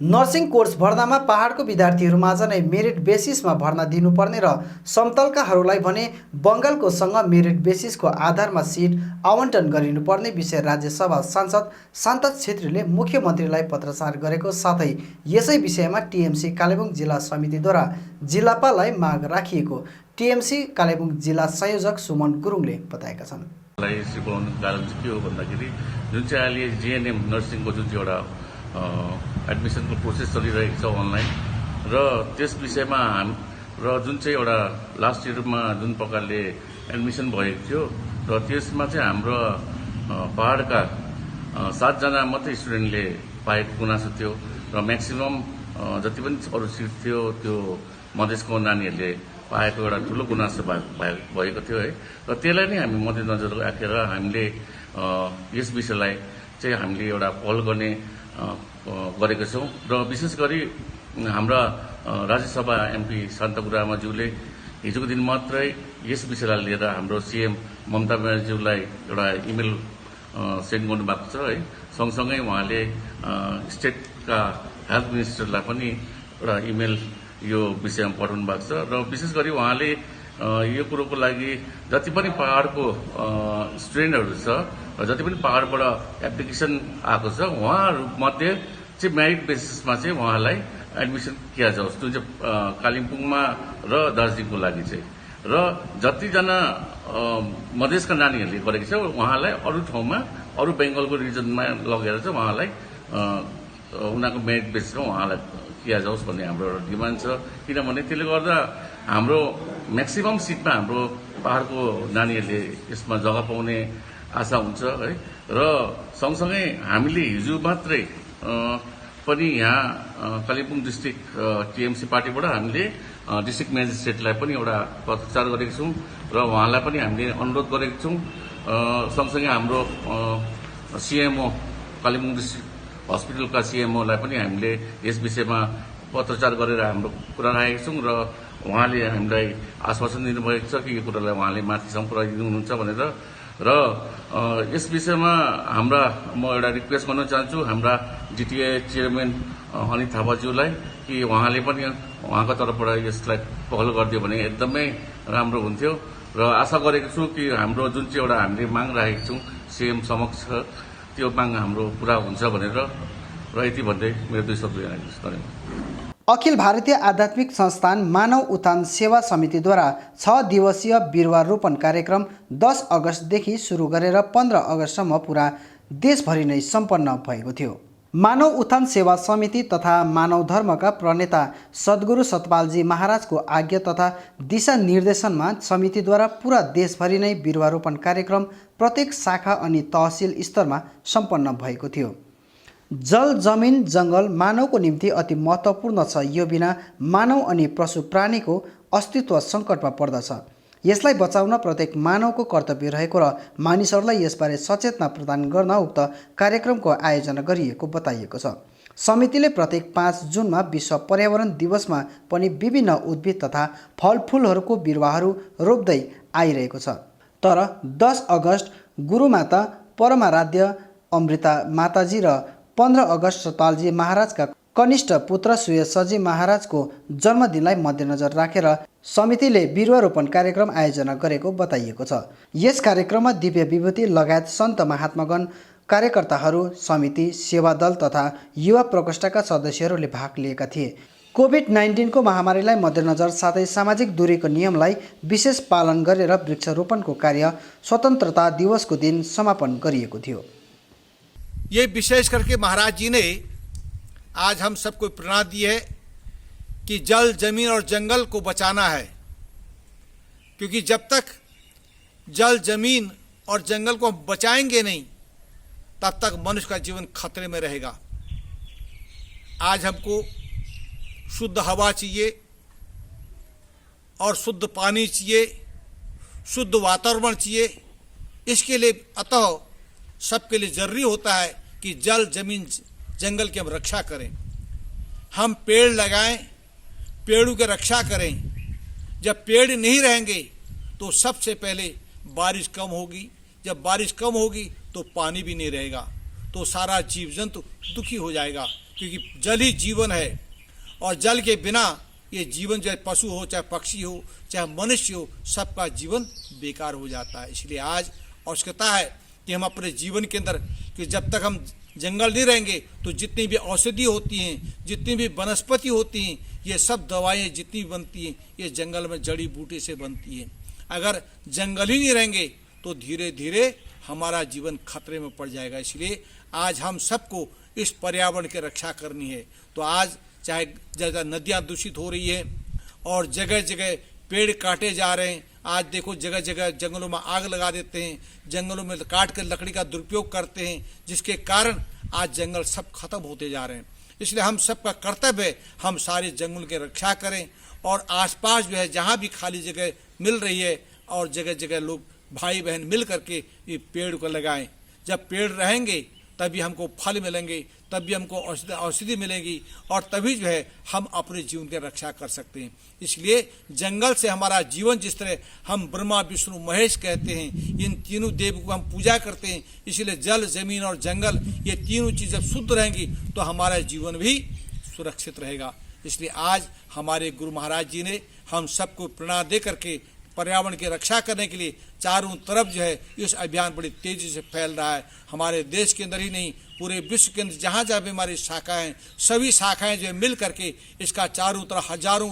S3: नर्सिङ कोर्स भर्नामा पहाडको विद्यार्थीहरूमाझ नै मेरिट बेसिसमा भर्ना दिनुपर्ने र समतलकाहरूलाई भने बङ्गालको सँग मेरिट बेसिसको आधारमा सिट आवन्टन गरिनुपर्ने विषय राज्यसभा सांसद शान्ता छेत्रीले मुख्यमन्त्रीलाई पत्रचार गरेको साथै यसै विषयमा टिएमसी कालेबुङ जिल्ला समितिद्वारा जिल्लापाललाई माग राखिएको टिएमसी कालेबुङ जिल्ला संयोजक सुमन गुरुङले बताएका छन्।
S10: कारण चाहिँ के हो भन्दाखेरि जुन चाहिँ अहिले जिएनएम नर्सिङको जुन चाहिँ एउटा एडमिसनको प्रोसेस चलिरहेको छ अनलाइन र त्यस विषयमा र जुन चाहिँ एउटा लास्ट इयरमा जुन प्रकारले एडमिसन भएको थियो र त्यसमा चाहिँ हाम्रो पहाडका 7 जना मात्रै स्टुडेन्टले पाएको गुनासो थियो र म्याक्सिमम जति पनि अरू सिट थियो त्यो मधेसको नानीहरूले पाएको एउटा ठुलो गुनासो भएको थियो है। र त्यसलाई नै हामी मध्यनजर राखेर हामीले यस विषयलाई चाहिँ हामीले एउटा पहल गर्ने गरेका छौँ र विशेष गरी हाम्रा राज्यसभा एमपी शान्ता गुरुआमाज्यूले हिजोको दिन मात्रै यस विषयलाई लिएर हाम्रो सीएम ममता ब्यानर्जीलाई एउटा इमेल सेन्ड गर्नुभएको छ है। सँगसँगै उहाँले स्टेटका हेल्थ मिनिस्टरलाई पनि एउटा इमेल यो विषयमा पठाउनु भएको छ र विशेष गरी उहाँले यो कुरोको लागि जति पनि पहाडको स्टुडेन्टहरू छ र जति पनि पहाडबाट एप्लिकेसन आएको छ उहाँहरूमध्ये चाहिँ मेरिट बेसिसमा चाहिँ उहाँलाई एडमिसन किया जाओस् जुन चाहिँ कालिम्पोङमा र दार्जिलिङको लागि चाहिँ र जतिजना मधेसका नानीहरूले गरेको छ उहाँलाई अरू ठाउँमा अरू बेङ्गलको रिजनमा लगेर चाहिँ उहाँलाई उनीहरूको मेरिट बेसिसमा उहाँलाई किया जाओस् भन्ने हाम्रो एउटा डिमान्ड छ। किनभने त्यसले गर्दा हाम्रो म्याक्सिमम सिटमा हाम्रो पहाडको नानीहरूले यसमा जग्गा पाउने आशा हुन्छ है। र सँगसँगै हामीले हिजो मात्रै पनि यहाँ कालिम्पोङ डिस्ट्रिक्ट टिएमसी पार्टीबाट हामीले डिस्ट्रिक्ट म्याजिस्ट्रेटलाई पनि एउटा पत्रचार गरेको छौँ र उहाँलाई पनि हामीले अनुरोध गरेको छौँ। सँगसँगै हाम्रो सिएमओ कालिम्पोङ डिस्ट्रिक्ट हस्पिटलका सिएमओलाई पनि हामीले यस विषयमा पत्रचार गरेर हाम्रो कुरा राखेका छौँ र उहाँले हामीलाई आश्वासन दिनुभएको छ कि यो कुरालाई उहाँले माथिसम्म पुर्याइदिनुहुन्छ भनेर। र यस विषयमा म एउटा रिक्वेस्ट गर्न चाहन्छु हाम्रा जिटिए चेयरम्यान अनित थापाज्यूलाई कि उहाँले पनि उहाँको तर्फबाट यसलाई पहल गरिदियो भने एकदमै राम्रो हुन्थ्यो र आशा गरेको छु कि हाम्रो जुन चाहिँ एउटा हामीले माग राखेको छौँ सीएम समक्ष त्यो माग हाम्रो पुरा हुन्छ भनेर र यति भन्दै मेरो 2 शब्द गरेँ।
S3: अखिल भारतीय आध्यात्मिक संस्थान मानव उत्थान सेवा समितिद्वारा 6 दिवसीय बिरुवा रोपण कार्यक्रम 10 अगस्तदेखि सुरु गरेर 15 अगस्तसम्म पुरा देशभरि नै सम्पन्न भएको थियो। मानव उत्थान सेवा समिति तथा मानव धर्मका प्रणेता सद्गुरु सतपालजी महाराजको आज्ञा तथा दिशा निर्देशनमा समितिद्वारा पुरा देशभरि नै बिरुवा रोपण कार्यक्रम प्रत्येक शाखा अनि तहसिल स्तरमा सम्पन्न भएको थियो। जल जमिन जङ्गल मानवको निम्ति अति महत्त्वपूर्ण छ। यो बिना मानव अनि पशु प्राणीको अस्तित्व सङ्कटमा पर्दछ। यसलाई बचाउन प्रत्येक मानवको कर्तव्य रहेको र मानिसहरूलाई यसबारे सचेतना प्रदान गर्न उक्त कार्यक्रमको आयोजना गरिएको बताइएको छ। समितिले प्रत्येक 5 जुनमा विश्व पर्यावरण दिवसमा पनि विभिन्न उद्भिद तथा फलफुलहरूको बिरुवाहरू रोप्दै आइरहेको छ। तर 10 अगस्त गुरुमाता परमाराध्य अमृता माताजी र 15 अगस्त सतपालजी महाराजका कनिष्ठ पुत्र सुयसजी महाराजको जन्मदिनलाई मध्यनजर राखेर समितिले बिरुवा रोपण कार्यक्रम आयोजना गरेको बताइएको छ। यस कार्यक्रममा दिव्य विभूति लगायत सन्त महात्मागण, कार्यकर्ताहरू, समिति, सेवा दल तथा युवा प्रकोष्ठका सदस्यहरूले भाग लिएका थिए। कोभिड-19 को महामारीलाई मध्यनजर साथै सामाजिक दूरीको नियमलाई विशेष पालन गरेर वृक्षरोपणको कार्य स्वतन्त्रता दिवसको दिन समापन गरिएको थियो।
S11: ये विशेष करके महाराज जी ने आज हम सबको प्रेरणा दी है कि जल, जमीन और जंगल को बचाना है, क्योंकि जब तक जल, जमीन और जंगल को हम बचाएंगे नहीं तब तक मनुष्य का जीवन खतरे में रहेगा। आज हमको शुद्ध हवा चाहिए और शुद्ध पानी चाहिए, शुद्ध वातावरण चाहिए। इसके लिए अतः सबके लिए जरूरी होता है कि जल, जमीन, जंगल की हम रक्षा करें। हम पेड़ लगाएं, पेड़ों की रक्षा करें। जब पेड़ नहीं रहेंगे तो सबसे पहले बारिश कम होगी। जब बारिश कम होगी तो पानी भी नहीं रहेगा, तो सारा जीव जंतु दुखी हो जाएगा, क्योंकि जल ही जीवन है और जल के बिना ये जीवन चाहे पशु हो, चाहे पक्षी हो, चाहे मनुष्य हो, सबका जीवन बेकार हो जाता है। इसलिए आज आवश्यकता है कि हम अपने जीवन के अंदर, कि जब तक हम जंगल नहीं रहेंगे तो जितनी भी औषधि होती हैं, जितनी भी वनस्पति होती हैं, ये सब दवाएं जितनी बनती हैं ये जंगल में जड़ी बूटी से बनती हैं। अगर जंगल ही नहीं रहेंगे तो धीरे धीरे हमारा जीवन खतरे में पड़ जाएगा। इसलिए आज हम सबको इस पर्यावरण की रक्षा करनी है। तो आज चाहे जगह नदियाँ दूषित हो रही है और जगह जगह पेड़ काटे जा रहे हैं, आज देखो जगह जगह जंगलों में आग लगा देते हैं, जंगलों में काट कर लकड़ी का दुरुपयोग करते हैं, जिसके कारण आज जंगल सब खत्म होते जा रहे हैं। इसलिए हम सबका कर्तव्य है हम सारे जंगल की रक्षा करें और आसपास जो है जहाँ भी खाली जगह मिल रही है और जगह जगह लोग भाई बहन मिल करके ये पेड़ को लगाएं। जब पेड़ रहेंगे तभी हमको फल मिलेंगे, तभी हमको औषधि मिलेगी और तभी जो है हम अपने जीवन की रक्षा कर सकते हैं। इसलिए जंगल से हमारा जीवन, जिस तरह हम ब्रह्मा विष्णु महेश कहते हैं, इन तीनों देव को हम पूजा करते हैं, इसलिए जल जमीन और जंगल ये तीनों चीज़ें शुद्ध रहेंगी तो हमारा जीवन भी सुरक्षित रहेगा। इसलिए आज हमारे गुरु महाराज जी ने हम सबको प्रेरणा दे करके पर्यावरण की रक्षा करने के लिए चारों तरफ जो है इस अभियान बड़ी तेजी से फैल रहा है। हमारे देश के अंदर ही नहीं, पूरे विश्व के अंदर जहाँ जहाँ भी हमारी शाखाएं, सभी शाखाएं जो है मिल करके इसका चारों तरफ हजारों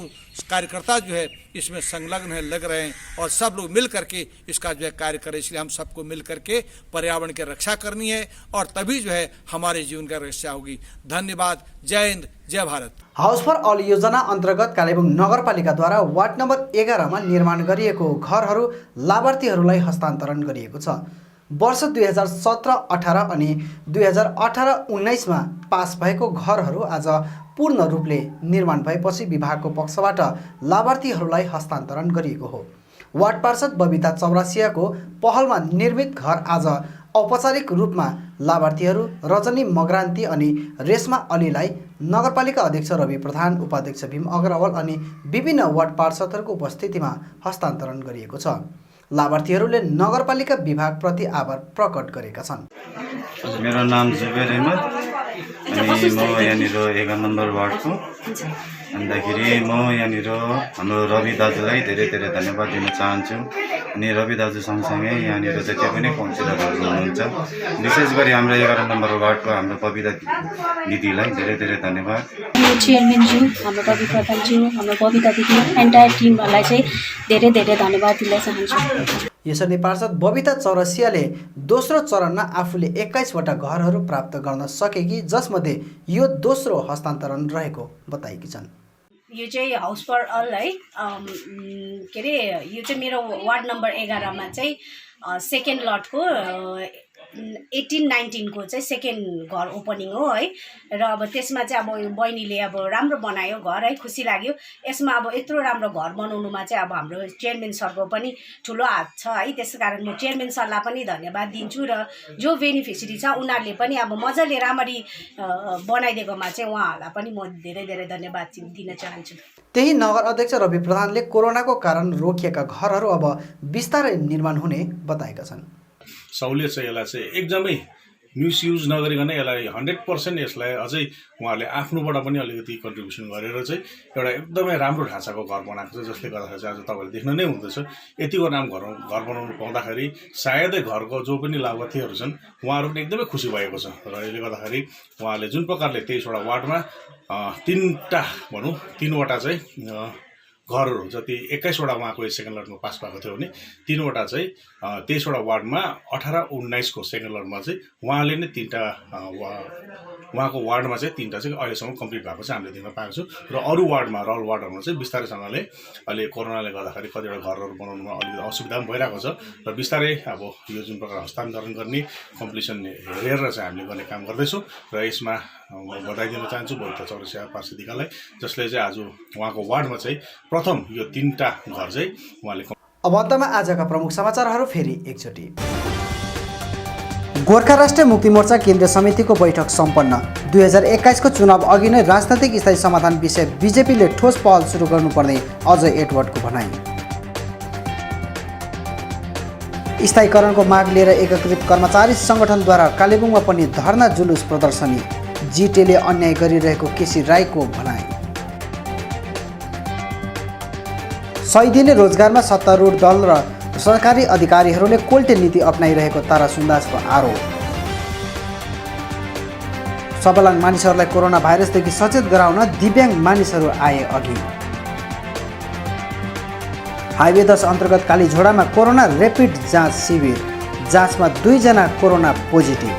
S11: कार्यकर्ता जो है इसमें संलग्न है, लग रहे हैं और सब लोग मिल करके इसका जो है कार्य करें। इसलिए हम सबको मिल करके पर्यावरण की रक्षा करनी है और तभी जो है हमारे जीवन की रक्षा होगी। धन्यवाद। जय हिंद, जय भारत।
S3: हाउस फर अल योजना अन्तर्गत कालेबुङ नगरपालिकाद्वारा वार्ड नम्बर 11 मा निर्माण गरिएको घरहरू लाभार्थीहरूलाई हस्तान्तरण गरिएको छ। वर्ष 2017-18 अनि 2018-19 मा पास भएको घरहरू आज पूर्ण रूपले निर्माण भएपछि विभागको पक्षबाट लाभार्थीहरूलाई हस्तान्तरण गरिएको हो। वार्ड पार्षद बबिता चौरसियाको पहलमा निर्मित घर आज औपचारिक रूपमा लाभार्थीहरू रजनी मगरान्ती अनि रेशमा अलीलाई नगरपालिका अध्यक्ष रवि प्रधान, उपाध्यक्ष भीम अग्रवाल अनि विभिन्न वार्ड पार्षदहरूको उपस्थितिमा हस्तान्तरण गरिएको छ। लाभार्थीहरूले नगरपालिका विभागप्रति आभार प्रकट गरेका छन्।
S12: मेरो नाम जुबेर अहमद अनि म यहाँनिर 11 नम्बर वार्डको। अन्तखेरि म यहाँनिर हाम्रो रवि दाजुलाई धेरै धेरै धन्यवाद दिन चाहन्छु। अनि रवि दाजु सँगसँगै यहाँनिर जति पनि काउन्सिलरहरू हुनुहुन्छ, विशेष गरी हाम्रो 11 नम्बर वार्डको हाम्रो बबिता दिदीलाई धेरै धेरै धन्यवाद।
S13: चेयरम्यानज्यू, हाम्रो रवि प्रधानज्यू, हाम्रो बबिता दिदी, एन्टायर टिमहरूलाई चाहिँ धेरै धेरै धन्यवाद दिन चाहन्छु।
S3: यसरी पार्षद बबिता चौरसियाले दोस्रो चरणमा आफूले 21वटा घरहरू प्राप्त गर्न सकेकी, जसमध्ये यो दोस्रो हस्तान्तरण रहेको बताएकी छन्।
S14: यो चाहिँ हाउस फर अल है, के अरे यो चाहिँ मेरो वार्ड नम्बर 11 मा चाहिँ सेकेन्ड लटको 18-19 को चाहिँ सेकेन्ड घर ओपनिङ हो है। र अब त्यसमा चाहिँ अब बहिनीले अब राम्रो बनायो घर है, खुसी लाग्यो। यसमा अब यत्रो राम्रो घर बनाउनुमा चाहिँ अब हाम्रो चेयरम्यान सरको पनि ठुलो हात छ है। त्यसैकारण म चेयरम्यान सरलाई पनि धन्यवाद दिन्छु र जो बेनिफिसियरी छ उनीहरूले पनि अब मजाले राम्ररी बनाइदिएकोमा चाहिँ उहाँहरूलाई पनि म धेरै धेरै धन्यवाद दिन चाहन्छु।
S3: त्यही नगर अध्यक्ष रवि प्रधानले कोरोनाको कारण रोकिएका घरहरू अब बिस्तारै निर्माण हुने बताएका छन्।
S15: सहुलियत चाहिँ यसलाई चाहिँ एकदमै मिसयुज नगरिकन यसलाई 100% यसलाई अझै उहाँहरूले आफ्नोबाट पनि अलिकति कन्ट्रिब्युसन गरेर चाहिँ एउटा एकदमै राम्रो ढाँचाको घर बनाएको छ, जसले गर्दाखेरि चाहिँ आज तपाईँले देख्न नै हुँदैछ। यतिको राम्रो घर बनाउनु पाउँदाखेरि सायदै घरको जो पनि लाभार्थीहरू छन् उहाँहरू पनि एकदमै खुसी भएको छ। र यसले गर्दाखेरि उहाँले जुन प्रकारले 23वटा वार्डमा 3वटा चाहिँ घरहरू जति 21वटा उहाँको सेकेन्ड लटमा पास भएको थियो भने 3वटा चाहिँ 23वटा वार्डमा 18-19 को सेकेन्ड लटमा चाहिँ उहाँले नै 3टा उहाँको वार्डमा चाहिँ 3टा चाहिँ अहिलेसम्म कम्प्लिट भएको चाहिँ हामीले देख्न पाएको छौँ। र अरू वार्डमा रल वार्डहरूमा चाहिँ बिस्तारैसँगले अहिले कोरोनाले गर्दाखेरि कतिवटा घरहरू बनाउनुमा अलिकति असुविधा पनि भइरहेको छ र बिस्तारै अब यो जुन प्रकार हस्तान्तरण गर्ने कम्प्लिसन हेरेर चाहिँ हामीले गर्ने काम गर्दैछौँ। र यसमा म बधाई दिन चाहन्छु बबिता चौरसिया पार्षदिकालाई, जसले चाहिँ आज उहाँको वार्डमा चाहिँ प्रथम यो 3टा घर चाहिँ उहाँले।
S3: अब अन्तमा आजका प्रमुख समाचारहरू फेरि एकचोटि। गोर्खा राष्ट्रिय मुक्ति मोर्चा केन्द्रीय समितिको बैठक सम्पन्न। 2021 को चुनाव अघि नै राजनैतिक स्थायी समाधान विषय बीजेपीले ठोस पहल सुरु गर्नुपर्ने अजय एडवर्डको भनाई। स्थायीकरणको माग लिएर एकीकृत कर्मचारी सङ्गठनद्वारा कालेबुङमा पनि धरना जुलुस प्रदर्शनी। जिटेले अन्याय गरिरहेको केसी राईको भनाई। 100 दिने रोजगारमा सत्तारूढ दल र सरकारी अधिकारीहरूले कोल्टे नीति अपनाइरहेको तारा सुन्दासको आरोप। सबलाङ मानिसहरूलाई कोरोना भाइरसदेखि सचेत गराउन दिव्याङ्ग मानिसहरू आए अघि। हाइवे 10 अन्तर्गत कालीझोडामा कोरोना ऱ्यापिड जाँच शिविर। जाँचमा 2 जना कोरोना पोजिटिभ।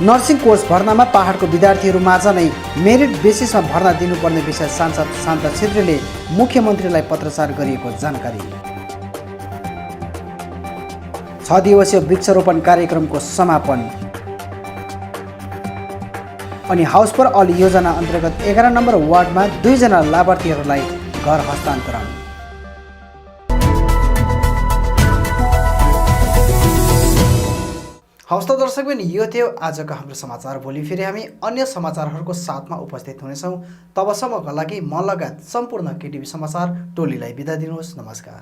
S3: नर्सिङ कोर्स भर्नामा पहाडको विद्यार्थीहरू माझ नै मेरिट बेसिसमा भर्ना दिनुपर्ने विषय सांसद शान्त छेत्रीले मुख्यमन्त्रीलाई पत्रचार गरिएको जानकारी। 6 दिवसीय वृक्षारोपण कार्यक्रमको समापन। अनि हाउस फर अल योजना अन्तर्गत 11 नम्बर वार्डमा 2 जना लाभार्थीहरूलाई घर हस्तान्तरण। हवस् त दर्शकबिन, यो थियो आजको हाम्रो समाचार। भोलि फेरि हामी अन्य समाचारहरूको साथमा उपस्थित हुनेछौँ। तबसम्मका लागि म लगायत सम्पूर्ण केटिभी समाचार टोलीलाई बिदा दिनुहोस्। नमस्कार।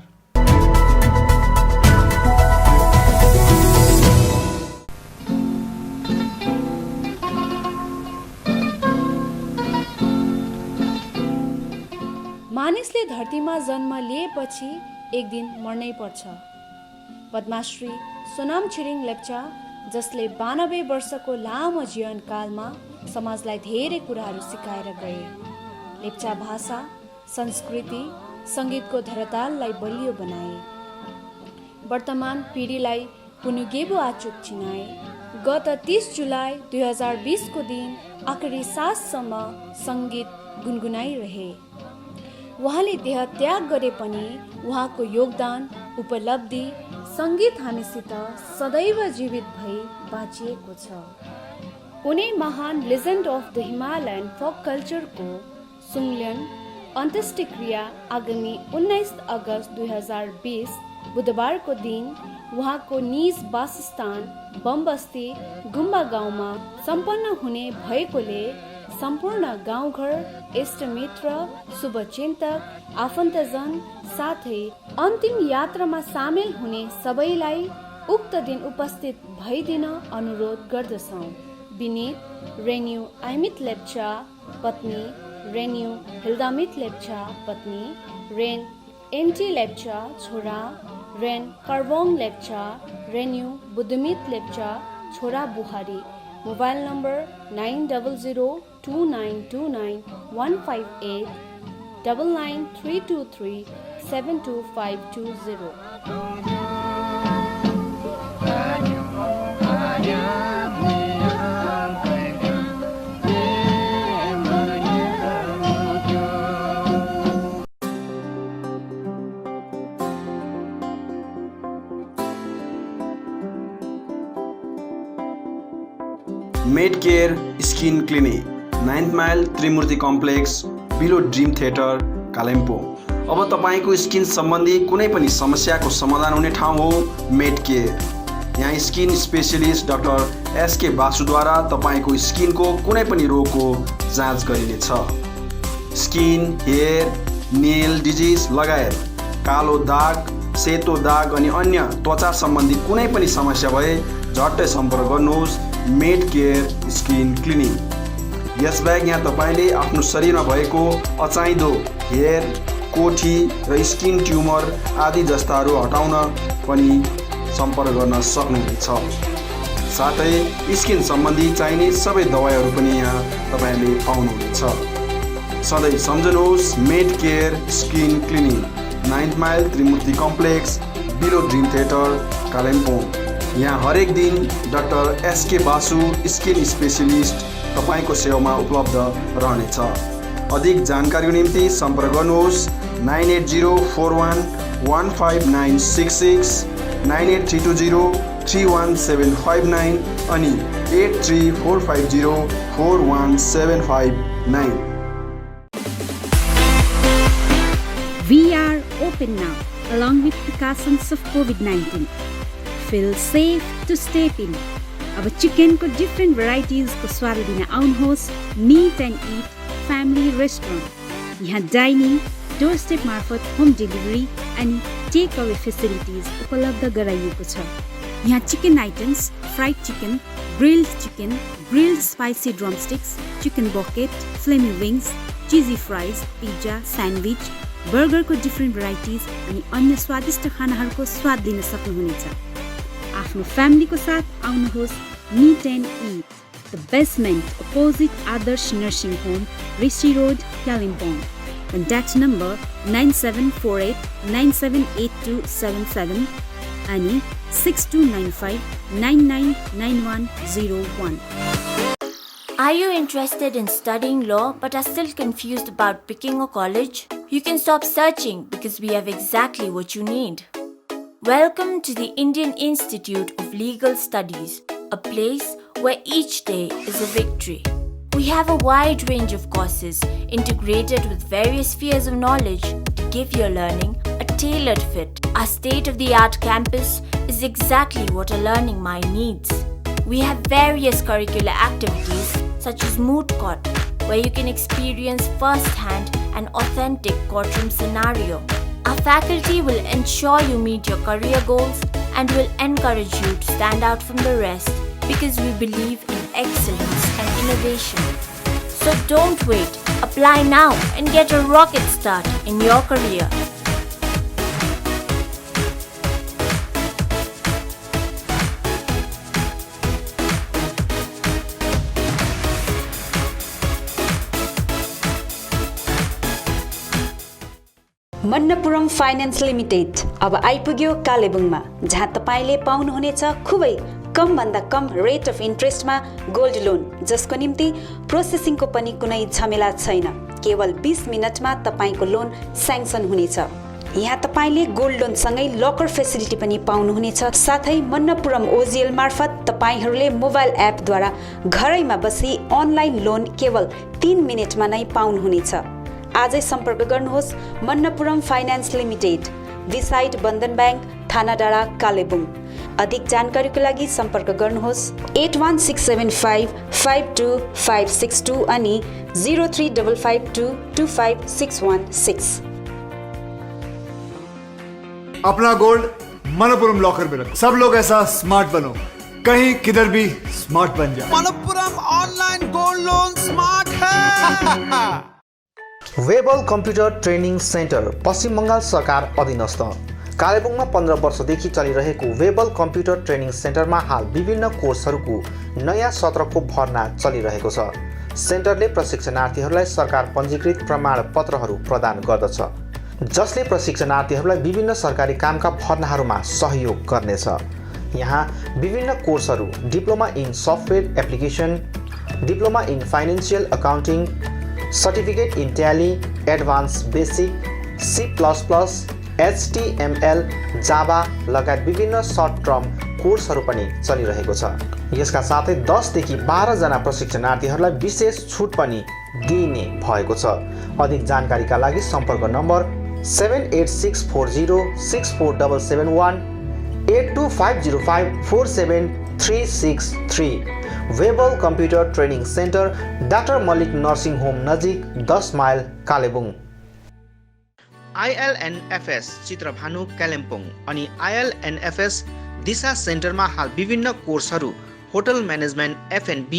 S2: मानिसले धरतीमा जन्म लिएपछि एक दिन मर्नै पर्छ। पद्माश्री सोनाम छिरिङ लेप्चा, जसले 92 वर्षको लामो जीवनकालमा समाजलाई धेरै कुराहरू सिकाएर गए। लेप्चा भाषा, संस्कृति, सङ्गीतको धरातललाई बलियो बनाए। वर्तमान पिँढीलाई पुनुगेबो आचुक चिनाए। गत 30 जुलाई 2020 को दिन आखिरी साससम्म सङ्गीत गुनगुनाइरहे। उहाँले देह त्याग गरे पनि उहाँको योगदान, उपलब्धि, सङ्गीत हामीसित सदैव जीवित भई बाँचिएको छ। उनी महान legend of the Himalayan folk कल्चरको सुङल्यान अन्त्येष्टिक्रिया आगामी 19 अगस्त 2020 बुधबारको दिन उहाँको निज वासस्थान बमबस्ती गुम्बा गाउँमा सम्पन्न हुने भएकोले सम्पूर्ण गाउँघर, इष्टमित्र, शुभचिन्तक, आफन्तजन साथै अन्तिम यात्रामा सामेल हुने सबैलाई उक्त दिन उपस्थित भइदिन अनुरोध गर्दछौँ। विनीत रेन्यू आइमित लेप्चा, पत्नी रेन्यू हिल्दामित लेप्चा, पत्नी रेन एन्टी लेप्चा, छोरा रेन कार्बोङ लेप्चा, रेन्यू बुद्धमित लेप्चा, छोरा बुहारी। Mobile number 9029299158 99323 72520।
S16: Med care skin clinic, 9th mile Trimurti complex, below dream theatre, Kalimpong. अब तपाईँको स्किन सम्बन्धी कुनै पनि समस्याको समाधान हुने ठाउँ हो मेड केयर। यहाँ स्किन स्पेशलिस्ट डाक्टर एसके बासुद्वारा तपाईँको स्किनको कुनै पनि रोगको जाँच गरिनेछ। स्किन, हेयर, नेल डिजिज लगायत कालो दाग, सेतो दाग अनि अन्य त्वचा सम्बन्धी कुनै पनि समस्या भए झट्टै सम्पर्क गर्नुहोस् मेड केयर स्किन क्लिनिक। यसबाहेक यहाँ तपाईँले आफ्नो शरीरमा भएको अचाहिँदो हेयर, कोठी र स्किन ट्युमर आदि जस्ताहरू हटाउन पनि सम्पर्क गर्न सक्नुहुनेछ। साथै स्किन सम्बन्धी चाहिने सबै दबाईहरू पनि यहाँ तपाईँले पाउनुहुनेछ। सधैँ सम्झनुहोस् med care skin clinic, 9th mile Trimurti complex, below dream theatre, Kalimpong. यहाँ हरेक दिन doctor S K Basu skin specialist तपाईँको सेवामा उपलब्ध रहनेछ। अधिक जानकारीको निम्ति सम्पर्क गर्नुहोस् 9804115966, 9832031759 अनि 8345041759।
S1: We are open now, along with precautions of COVID-19. Feel safe to step in. अब चिकनको डिफ्रेन्ट भेराइटिजको स्वाद लिन आउनुहोस् meet and eat family restaurant. यहाँ डाइनिङ, डोर स्टेप मार्फत होम डेलिभरी अनि टेक अवे फेसिलिटिज उपलब्ध गराइएको छ। यहाँ chicken items, fried chicken, grilled spicy drumsticks, chicken bucket, flamy wings, cheesy fries, pizza, sandwich, बर्गरको डिफ्रेन्ट भेराइटिज अनि अन्य स्वादिष्ट खानाहरूको स्वाद लिन सक्नुहुनेछ। आफ्नो फ्यामिलीको साथ आउनुहोस् Meet and Eat, the basement opposite Adarsh Nursing Home, Rishi Road, Kalimpong. Contact number 9748 978277 and 6295 999101.
S17: Are you interested in studying law but are still confused about picking a college? You can stop searching because we have exactly what you need. Welcome to the Indian Institute of Legal Studies, a place where each day is a victory. We have a wide range of courses integrated with various spheres of knowledge to give your learning a tailored fit. Our state-of-the-art campus is exactly what a learning mind needs. We have various curricular activities such as moot court, where you can experience first-hand an authentic courtroom scenario. Our faculty will ensure you meet your career goals and will encourage you to stand out from the rest because we believe in excellence and innovation. So don't wait, apply now and get a rocket start in your career.
S1: Manappuram finance limited अब आइपुग्यो कालेबुङमा, जहाँ तपाईले पाउनुहुनेछ खुबै कम भन्दा कम रेट अफ इन्ट्रेस्टमा गोल्ड लोन, जसको निम्ति प्रोसेसिङको पनि कुनै झमेला छैन। केवल 20 मिनटमा तपाईको लोन स्याङ्सन हुनेछ। यहाँ तपाईले गोल्ड लोन सँगै लकर फेसिलिटी पनि पाउनुहुनेछ। साथै मन्नपुरम ओजिएल मार्फत तपाईहरूले मोबाइल एपद्वारा घरैमा बसी अनलाइन लोन केवल 3 मिनेटमा नै पाउनुहुनेछ। आजै सम्पर्क गर्नुहोस् मन्नपुरम फाइनान्स लिमिटेड, बिसाइड बन्धन ब्याङ्क, थाना डाँडा, कालेबुङ। अधिक जानकारीको लागि सम्पर्क गर्नुहोस् 8167552562 अनि 0355225616।
S18: अपना गोल्ड मनपुरम लॉकर में रखो। सब लोग ऐसा स्मार्ट बनो, कहीं किधर भी स्मार्ट बन जाए।
S11: Manappuram online gold loan smart है।
S4: वेबल कम्प्युटर ट्रेनिङ सेन्टर पश्चिम बङ्गाल सरकार अधीनस्थ कालेबुङमा 15 वर्षदेखि चलिरहेको वेबल कम्प्युटर ट्रेनिङ सेन्टरमा हाल विभिन्न कोर्सहरूको नयाँ सत्रको भर्ना चलिरहेको छ। सेन्टरले प्रशिक्षणार्थीहरूलाई सरकार पञ्जीकृत प्रमाणपत्रहरू प्रदान गर्दछ, जसले प्रशिक्षणार्थीहरूलाई विभिन्न सरकारी कामका भर्नाहरूमा सहयोग गर्नेछ। यहाँ विभिन्न कोर्सहरू diploma in software application, diploma in financial accounting, certificate in tally, advance basic, C++, HTML, Java लगायत विभिन्न सर्ट टर्म कोर्सहरू पनि चलिरहेको छ। यसका साथै 10 देखि 12 जना प्रशिक्षणार्थीहरूलाई विशेष छुट पनि दिइने भएको छ। अधिक जानकारीका लागि सम्पर्क number 7864064771 8250547363। Webel computer training centre, doctor Mallik nursing home नजिक, 10 माइल, कालेबुङ। ILNFS चित्रभानु कालिम्पोङ अनि ILNFS दिशा सेन्टरमा हाल विभिन्न कोर्सहरू होटल म्यानेजमेन्ट FNB,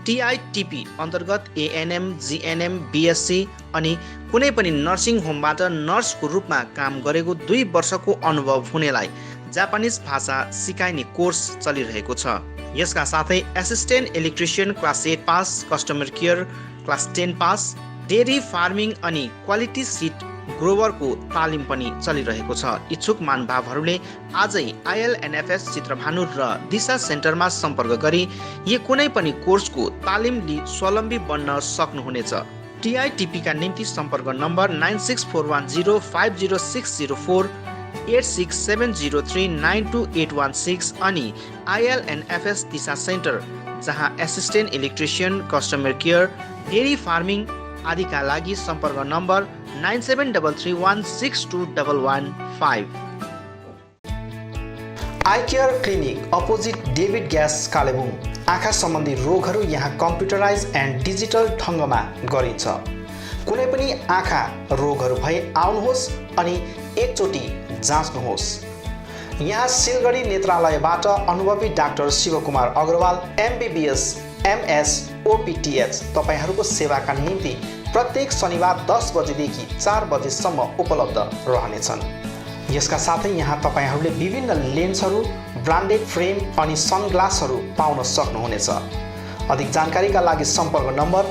S4: TITP अन्तर्गत ANM, GNM, BSc अनि कुनै पनि नर्सिङ होमबाट नर्सको रूपमा काम गरेको 2 वर्षको अनुभव हुनेलाई जापानिज भाषा सिकाइने कोर्स चलिरहेको छ। यसका साथै assistant electrician class 8 pass, customer care class 10 pass, dairy farming अनि क्वालिटी सिट ग्रोवरको तालिम पनि चलिरहेको छ। इच्छुक महानुभावहरूले आजै ILNFS चित्रभानु र दिशा सेन्टरमा सम्पर्क गरी यी कुनै पनि कोर्सको तालिम लिई स्वावलम्बी बन्न सक्नुहुनेछ। TITP का निम्ति सम्पर्क नम्बर 9641050604, 8670392816 अनि ILNFS दिशा सेन्टर, जहाँ assistant electrician, customer care, dairy farming आदिका लागि सम्पर्क number 9733162115। I care clinic opposite David gas, Kalimpong. आँखा सम्बन्धी रोगहरू यहाँ कम्प्युटराइज एन्ड डिजिटल ढङ्गमा गरिन्छ। कुनै पनि आँखा रोगहरू भए आउनुहोस् अनि एकचोटि जाँच्नुहोस्। यहाँ सिलगढी नेत्रालयबाट अनुभवी doctor Shivkumar Agarwal MBBS MS OPTH तपाईहरूको सेवाका निम्ति प्रत्येक शनिबार 10 बजेदेखि 4 बजेसम्म उपलब्ध रहनेछन्। यसका साथै यहाँ तपाईहरूले विभिन्न लेन्सहरू, ब्रान्डेड फ्रेम अनि सनग्लासहरू पाउन सक्नुहुनेछ। अधिक जानकारीका लागि सम्पर्क नम्बर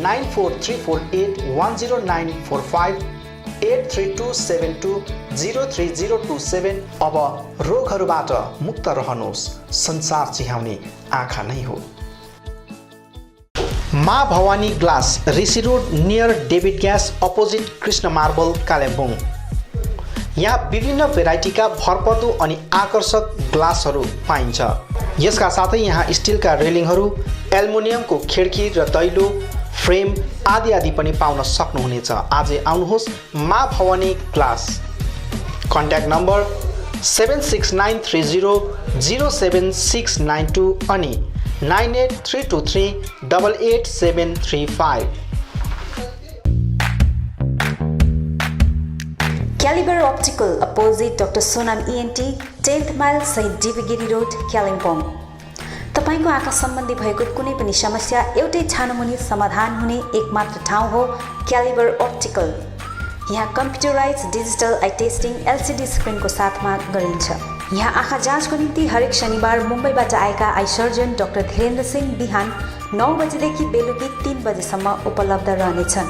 S4: 9434810945 83272030027। अब रोगहरूबाट मुक्त रहनुहोस्, संसार चिहाउने आँखा नै हो। Maa Bhawani glass, Rishi road near David gas opposite Krishna marble, Kalimpong. यहाँ विभिन्न भेराइटीका भरपर्दो अनि आकर्षक ग्लासहरू पाइन्छ। यसका साथै यहाँ स्टिलका रेलिङहरू, एल्युमिनियमको खिड्की र दैलो फ्रेम आदि पनि पाउन सक्नुहुनेछ। आजै आउनुहोस् माँ भवानी ग्लास। कन्ट्याक्ट नम्बर 7693007692 अनि 9832388735।
S1: Caliber Optical, opposite Dr. Sonam ENT, 10th mile Saint Divigiri Road, Kalimpong। तपाईको आँखा सम्बन्धी भएको कुनै पनि समस्या एउटै छानोमुनि समाधान हुने एकमात्र ठाउँ हो Caliber Optical। यहाँ computerise digital eye testing LCD स्क्रिनको साथमा गरिन्छ। यहाँ आँखा जाँचको निम्ति हरेक शनिबार मुम्बईबाट आएका eye surgeon doctor Dhirendra Singh बिहान 9 बजेदेखि बेलुकी 3 बजेसम्म उपलब्ध रहनेछन्,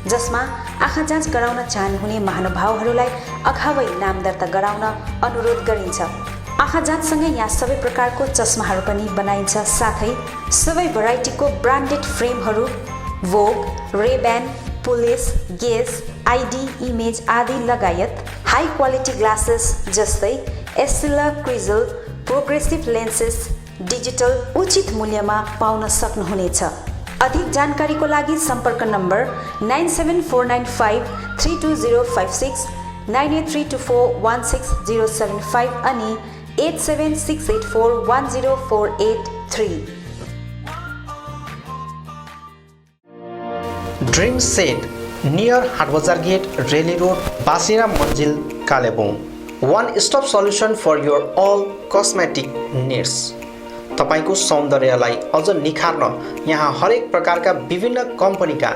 S1: जसमा आँखा जाँच गराउन चाहनुहुने महानुभावहरूलाई अगावै नाम दर्ता गराउन अनुरोध गरिन्छ। आँखा जाँचसँगै यहाँ सबै प्रकारको चस्माहरू पनि बनाइन्छ, साथै सबै भेराइटीको ब्रान्डेड फ्रेमहरू भोग, रेब्यान, पुलिस, गेज, आइडी, इमेज आदि लगायत हाई क्वालिटी ग्लासेस जस्तै एस्सिला, क्रिजल, प्रोग्रेसिभ लेन्सेस डिजिटल उचित मूल्यमा पाउन सक्नुहुनेछ। अधिक जानकारीको लागि सम्पर्क नम्बर 9749532056, 9832416075 अनि 8768410483।
S4: Dream set near हाटबजार get, Reli road, बासिरा Manjil, Kalimpong. One stop solution for your all cosmetic needs। तपाईको सौन्दर्यलाई अझ निखार्न यहाँ हरेक प्रकारका विभिन्न कम्पनीका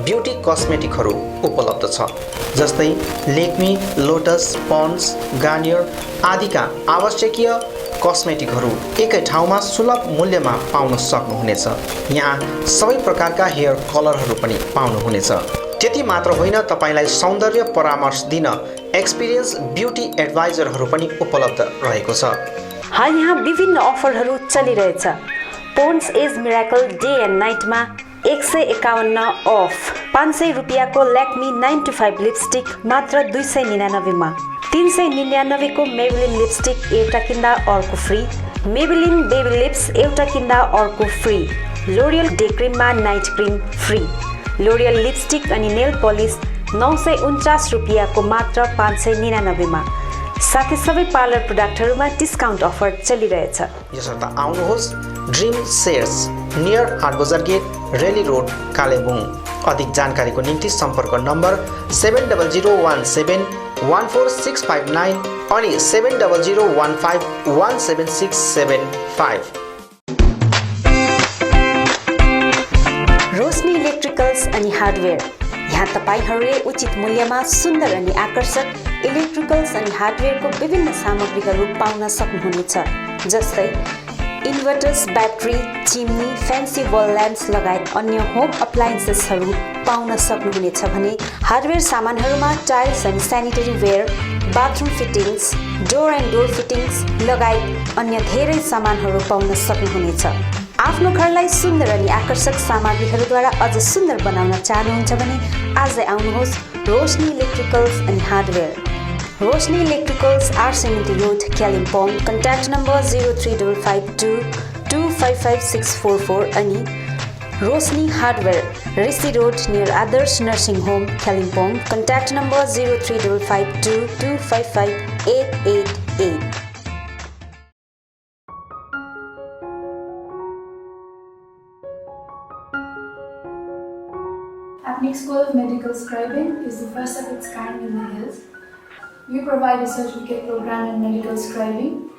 S4: ब्युटी कस्मेटिकहरू उपलब्ध छ, जस्तै लेक्मी, लोटस, पन्ड्स, गार्नियर आदिका आवश्यकीय कस्मेटिकहरू एकै ठाउँमा सुलभ मूल्यमा पाउन सक्नुहुनेछ। यहाँ सबै प्रकारका हेयर कलरहरू पनि पाउनुहुनेछ। त्यति मात्र होइन, तपाईलाई सौन्दर्य परामर्श दिन एक्सपिरियन्स ब्युटी एडभाइजरहरू पनि उपलब्ध रहेको छ।
S1: हाल यहाँ विभिन्न अफरहरू चलिरहेछ। Pond's age miracle day and नाइटमा 151 अफ, 500 रुपियाँको ल्याक्मी 925 लिपस्टिक मात्र 299 मा, 399 को मेबेलिन लिपस्टिक एउटा किन्दा अर्को फ्री, मेबेलिन बेबी लिप्स एउटा किन्दा अर्को फ्री, लोरियल डे क्रिममा night cream free, L'Oreal lipstick अनि नेल पलिस 949 रुपियाँको मात्र 599 मा, साथै सबै पार्लर प्रोडक्टहरूमा डिस्काउन्ट अफर चलिरहेछ।
S4: यसर्थ आउनुहोस् ड्रिम सेयर्स नियर हाटबजार गेट, रेली रोड, कालेबुङ। अधिक जानकारीको निम्ति सम्पर्क नम्बर 7001714659 अनि 7001517675।
S1: रोशनी इलेक्ट्रिकल्स अनि हार्डवेयर। यहाँ तपाईहरूले उचित मूल्यमा सुन्दर अनि आकर्षक इलेक्ट्रिकल्स अनि हार्डवेयरको विभिन्न सामग्रीहरू पाउन सक्नुहुनेछ, जस्तै इन्भर्टर्स, ब्याट्री, चिम्नी, फ्यान्सी वल ल्याम्प्स लगायत अन्य होम अप्लायन्सेसहरू पाउन सक्नुहुनेछ भने हार्डवेयर सामानहरूमा टाइल्स अनि sanitary ware, bathroom fittings, door and door fittings लगायत अन्य धेरै सामानहरू पाउन सक्नुहुनेछ। आफ्नो घरलाई सुन्दर अनि आकर्षक सामग्रीहरूद्वारा अझ सुन्दर बनाउन चाहनुहुन्छ भने आजै आउनुहोस् रोशनी इलेक्ट्रिकल्स अनि हार्डवेयर। रोशनी इलेक्ट्रिकल्स आर सेमिटी रोड, कालिम्पोङ। कन्ट्याक्ट नम्बर 03552255644 अनि Roshni hardware, Rishi road near Adarsh nursing home, Kalimpong. Contact number 03552255888।
S19: Apnic School of Medical Scribing is the first of its kind in the hills. We provide a certificate program in medical scribing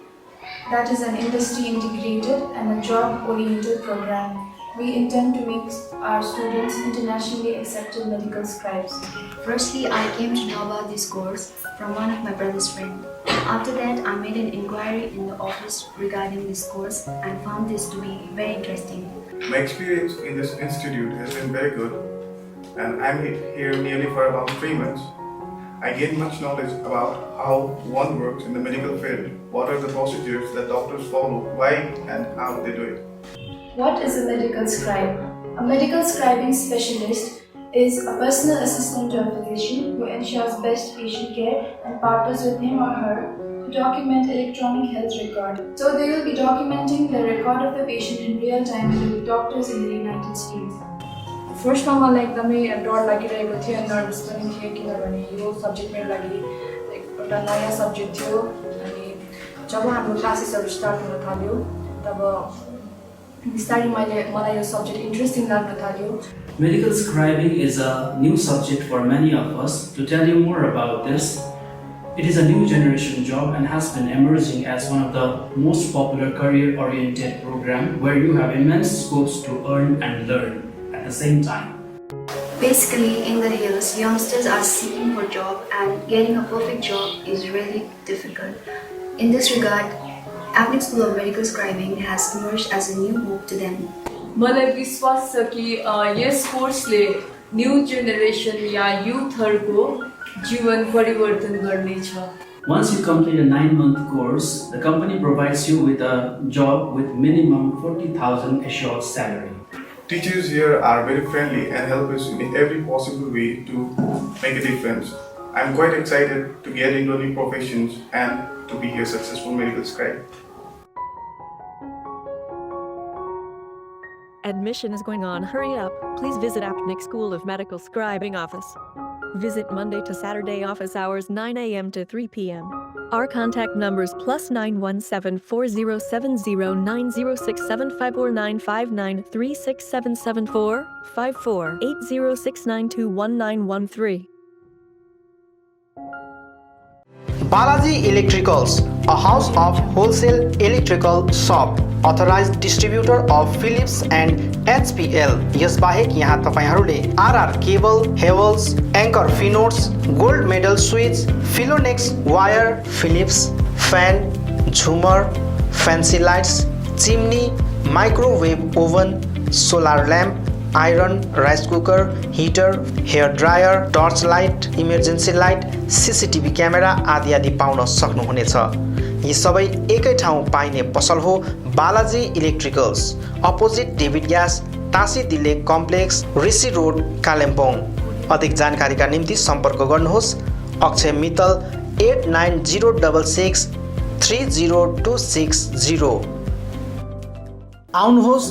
S19: that is an industry integrated and a job oriented program. We intend to make our students internationally accepted medical scribes.
S20: Firstly, I came to know about this course from one of my brother's friends. After that, I made an inquiry in the office regarding this course and found this to be very interesting.
S21: My experience in this institute has been very good, and I'm here nearly for about 3 months. I gained much knowledge about how one works in the medical field, what are the procedures that doctors follow, why and how they do it.
S19: What is a medical scribe? A medical scribing specialist is a personal assistant to a physician who ensures best patient care and partners with him or her to document electronic health record. So they will be documenting the record of the patient in real time with doctors in the United States.
S22: फर्स्टमा मलाई एकदमै डर लागिरहेको थियो, nervous पनि थियो, किनभने यो सब्जेक्ट मेरो लागि एउटा नयाँ सब्जेक्ट थियो। अनि जब हाम्रो क्लासेसहरू स्टार्ट हुन थाल्यो तब बिस्तारै मलाई यो सब्जेक्ट इन्ट्रेस्टिङ लाग्न थाल्यो।
S23: Medical scribing is a new subject for many of us. To tell you more about this, it is a new generation job and has been emerging as one of the most popular career-oriented programs where you have immense scopes to earn and learn at the same time.
S20: Basically, in the hills, youngsters are seeking for a job and getting a perfect job is really difficult. In this regard, Apnic School of Medical Scribing has emerged as a new hope to them.
S22: मलाई विश्वास छ कि यस कोर्सले new generation या युथहरूको जीवन परिवर्तन गर्नेछ।
S23: Once you complete a 9-month course, the company provides you with a job with minimum 40,000 assured salary.
S21: Teachers here are very friendly and help us in every possible way to make a difference. I'm quite excited to get into new professions and to be a successful medical scribe.
S24: Admission is going on. Hurry up. Please visit Apnic School of Medical Scribing office. Visit Monday to Saturday office hours 9 a.m. to 3 p.m. Our contact numbers +917 4070 9067549593 36774 54 8069211913.
S4: Balaji Electricals, a house of wholesale electrical shop, authorized distributor of Philips and HPL. यसबाहेक यहाँ तपाईहरुले RR cable, Havels, Anchor Finotes, Gold Medal Switch, Philonex Wire, Philips fan, Zoomer, Fancy Lights, Chimney, Microwave Oven, Solar Lamp, Iron, Rice Cooker, Heater, Hair Dryer, Torch Light, Emergency Light, CCTV Camera आदि आदि पाउन सक्नुहुनेछ। यी सबै एकै ठाउँ पाइने पसल हो Balaji electricals, opposite David gas, Tashi दिले कम्प्लेक्स, ऋषि रोड, कालिम्पोङ। अधिक जानकारीका निम्ति सम्पर्क गर्नुहोस् अक्षय मित्तल 8906 30260। आउनुहोस्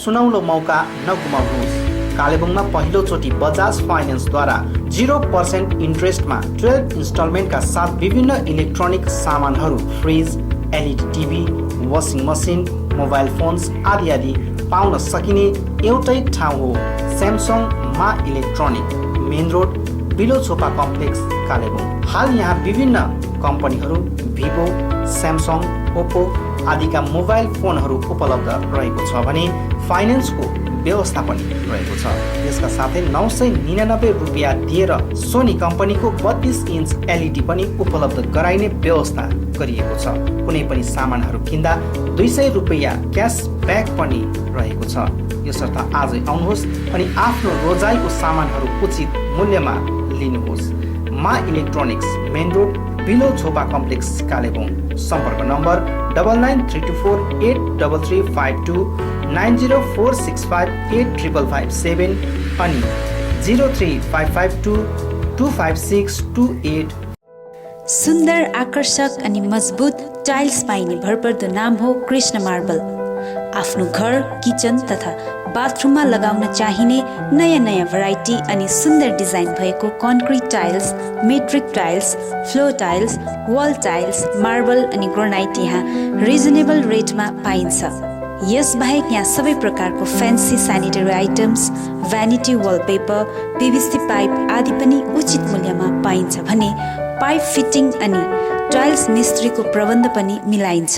S4: सुनौलो मौका नगुमाउनुहोस्। कालेबुङमा पहिलोचोटि बजाज फाइनेन्सद्वारा 0% इन्ट्रेस्टमा 12 इन्स्टलमेन्टका साथ विभिन्न इलेक्ट्रोनिक सामानहरू, fridge, LED TV, washing machine, mobile phones आदि आदि पाउन सकिने एउटै ठाउँ हो स्यामसङ मा electronic, main road, below Chhopa complex, Kalebung. हाल यहाँ विभिन्न कम्पनीहरू भिभो, स्यामसङ, ओप्पो आदिका मोबाइल फोनहरू उपलब्ध रहेको छ भने फाइनेन्सको व्यवस्था पनि रहेको छ। यसका साथै 999 रुपियाँ दिएर सोनी कम्पनीको 32 इन्च एलइडी पनि उपलब्ध गराइने व्यवस्था गरिएको छ। कुनै पनि सामानहरू किन्दा 200 रुपियाँ क्यास ब्याक पनि रहेको छ। यसर्थ आजै आउनुहोस् अनि आफ्नो रोजाइको सामानहरू उचित मूल्यमा लिनुहोस्। मा इलेक्ट्रोनिक्स, मेन रोड, बिलो झोपा कम्प्लेक्स, कालेबुङ। सम्पर्क नम्बर 99348335 904658557 अनि 03552256288।
S1: सुन्दर, आकर्षक अनि मजबुत टाइल्स पाइने भरपर्दो नाम हो कृष्ण मार्बल। आफ्नो घर, किचन तथा बाथरुममा लगाउन चाहिने नयाँ नयाँ भेराइटी अनि सुन्दर डिजाइन भएको concrete tiles, metric tiles, floor tiles, wall tiles, marble अनि ग्रेनाइट यहाँ रिजनेबल रेटमा पाइन्छ। यसबाहेक यहाँ सबै प्रकारको fancy sanitary items, vanity wallpaper, PVC pipe आदि पनि उचित मूल्यमा पाइन्छ भने पाइप फिटिङ अनि टाइल्स मिस्त्रीको प्रबन्ध पनि मिलाइन्छ।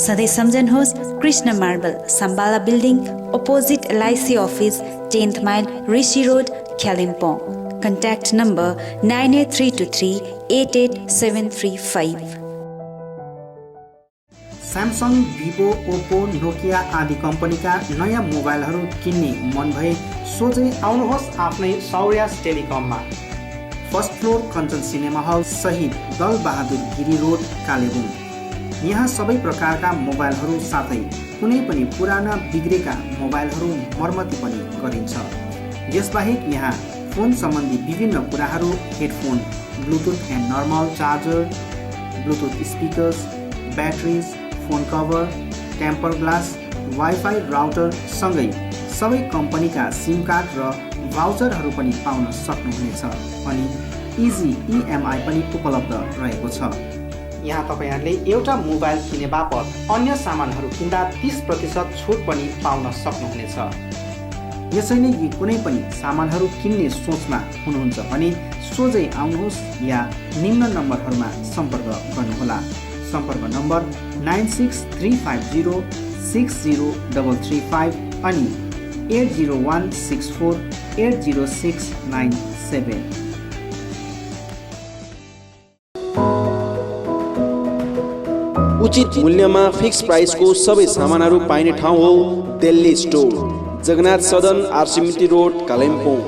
S1: सधैँ सम्झनुहोस् Krishna marble, Sambala building, opposite LIC office, 10th mile, Rishi road, Kalimpong. Contact number 98323 88735।
S3: Samsung, Vivo, Oppo, Nokia आदि कम्पनीका नयाँ मोबाइलहरू किन्ने मन भए सोझै आउनुहोस् आफ्नै सौर्यास टेलिकममा। First floor Kanchan cinema hall सहित दल बहादुर गिरी रोड, कालेबुङ। यहाँ सबै प्रकारका मोबाइलहरू साथै कुनै पनि पुराना बिग्रेका मोबाइलहरू मर्मती पनि गरिन्छ। यसबाहेक यहाँ फोन सम्बन्धी विभिन्न कुराहरू, headphone, bluetooth and normal charger, bluetooth speakers, batteries, phone cover, temper glass, wifi router सँगै सबै कम्पनीका सिम कार्ड र भाउचरहरू पनि पाउन सक्नुहुनेछ। अनि इजी EMI पनि उपलब्ध रहेको छ। यहाँ तपाईहरूले एउटा मोबाइल किने बापत अन्य सामानहरू किन्दा 30% छुट पनि पाउन सक्नुहुनेछ। यसैले यी कुनै पनि सामानहरू किन्ने सोचमा हुनुहुन्छ भने सोझै आउनुहोस् या निम्न नम्बरहरूमा सम्पर्क गर्नुहोला। सम्पर्क नम्बर 96350 60335 अनि 80164 80697।
S16: उचित मूल्यमा फिक्स प्राइसको सबै सामानहरू पाइने ठाउँ हो दिल्ली स्टोर, जगन्नाथ सदन, आरसीमिटी रोड, कालिम्पोङ।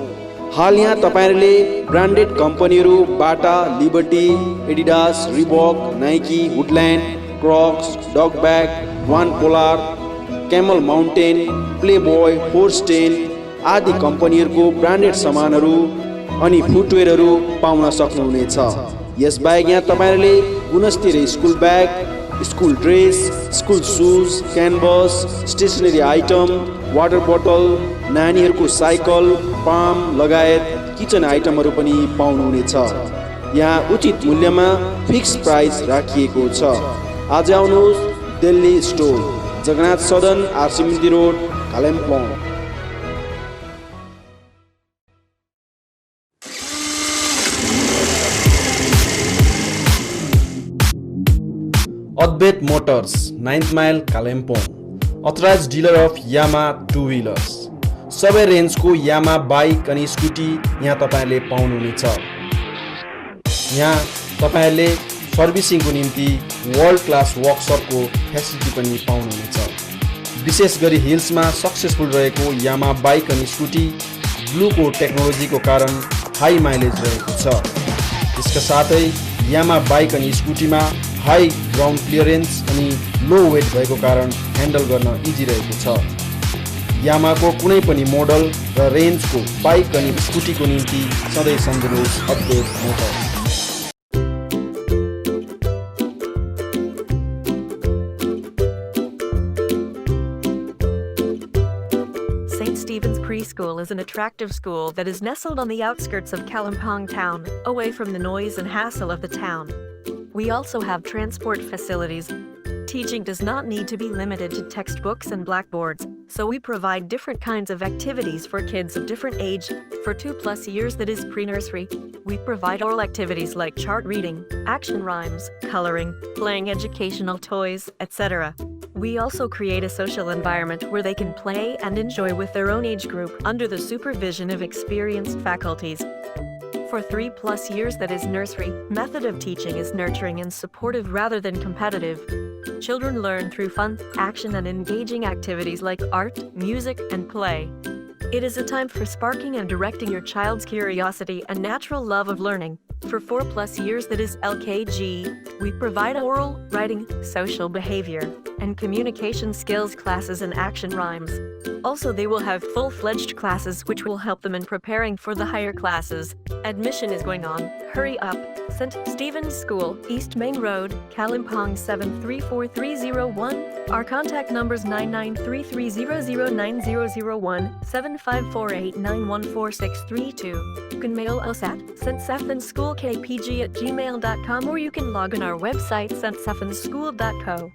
S16: हाल यहाँ तपाईहरूले ब्रान्डेड कम्पनीहरू Bata, Liberty, Adidas, Reebok, Nike, Woodland, Crocs, Duckback, वान पोलार, क्यामल माउन्टेन, प्लेबोय, फोर्स्टेन आदि कम्पनीहरूको ब्रान्डेड सामानहरू अनि फुटवेयरहरू पाउन सक्नुहुनेछ। यसबाहेक यहाँ तपाईहरूले गुणस्तरीय school bag, school dress, school shoes, canvas, stationery item, water बोतल, नानीहरूको साइकल, पाम लगायत किचन आइटमहरू पनि पाउनुहुनेछ। यहाँ उचित मूल्यमा फिक्स प्राइस राखिएको छ। आज आउनुहोस् Delhi store, Jagannath Sadan, RC Mintri road, Kalimpong. Advait motors, 9th mile, Kalimpong. Authorised dealer of Yamaha two wheelers. सबै रेन्जको यामा बाइक अनि स्कुटी यहाँ तपाईँले पाउनुहुनेछ। यहाँ तपाईँहरूले सर्भिसिङको निम्ति वर्ल्ड क्लास वर्कसपको फेसिलिटी पनि पाउनुहुनेछ। विशेष गरी हिल्समा सक्सेसफुल रहेको यामा बाइक अनि स्कुटी ब्लूको टेक्नोलोजीको कारण हाई माइलेज रहेको छ। यसका साथै यामा बाइक अनि स्कुटीमा हाई ग्राउन्ड क्लियरेन्स अनि लो वेट भएको कारण ह्यान्डल गर्न इजी रहेको छ। यामाको कुनै पनि मोडल र रेन्जको बाइक अनि स्कुटीको निम्ति सधैँ सम्झनुहोस् अद्वैत Motors.
S24: St. Stephen's Preschool is an attractive school that is nestled on the outskirts of Kalimpong town, away from the noise and hassle of the town. We also have transport facilities. Teaching does not need to be limited to textbooks and blackboards, so we provide different kinds of activities for kids of different age. For 2+ years, that is pre-nursery, we provide oral activities like chart reading, action rhymes, coloring, playing educational toys, etc. We also create a social environment where they can play and enjoy with their own age group under the supervision of experienced faculties. For 3+ years, that is nursery, method of teaching is nurturing and supportive rather than competitive. Children learn through fun, action and engaging activities like art, music and play. It is a time for sparking and directing your child's curiosity and natural love of learning. For 4+ years, that is LKG, we provide oral, writing, social behavior, and communication skills classes and action rhymes. Also, they will have full-fledged classes which will help them in preparing for the higher classes. Admission is going on. Hurry up. St. Stephen's School, East Main Road, Kalimpong 734301. Our contact numbers 9933009001, 7548914632. You can mail us at ststephensschoolkpg@gmail.com or you can log on our website ststephensschool.co.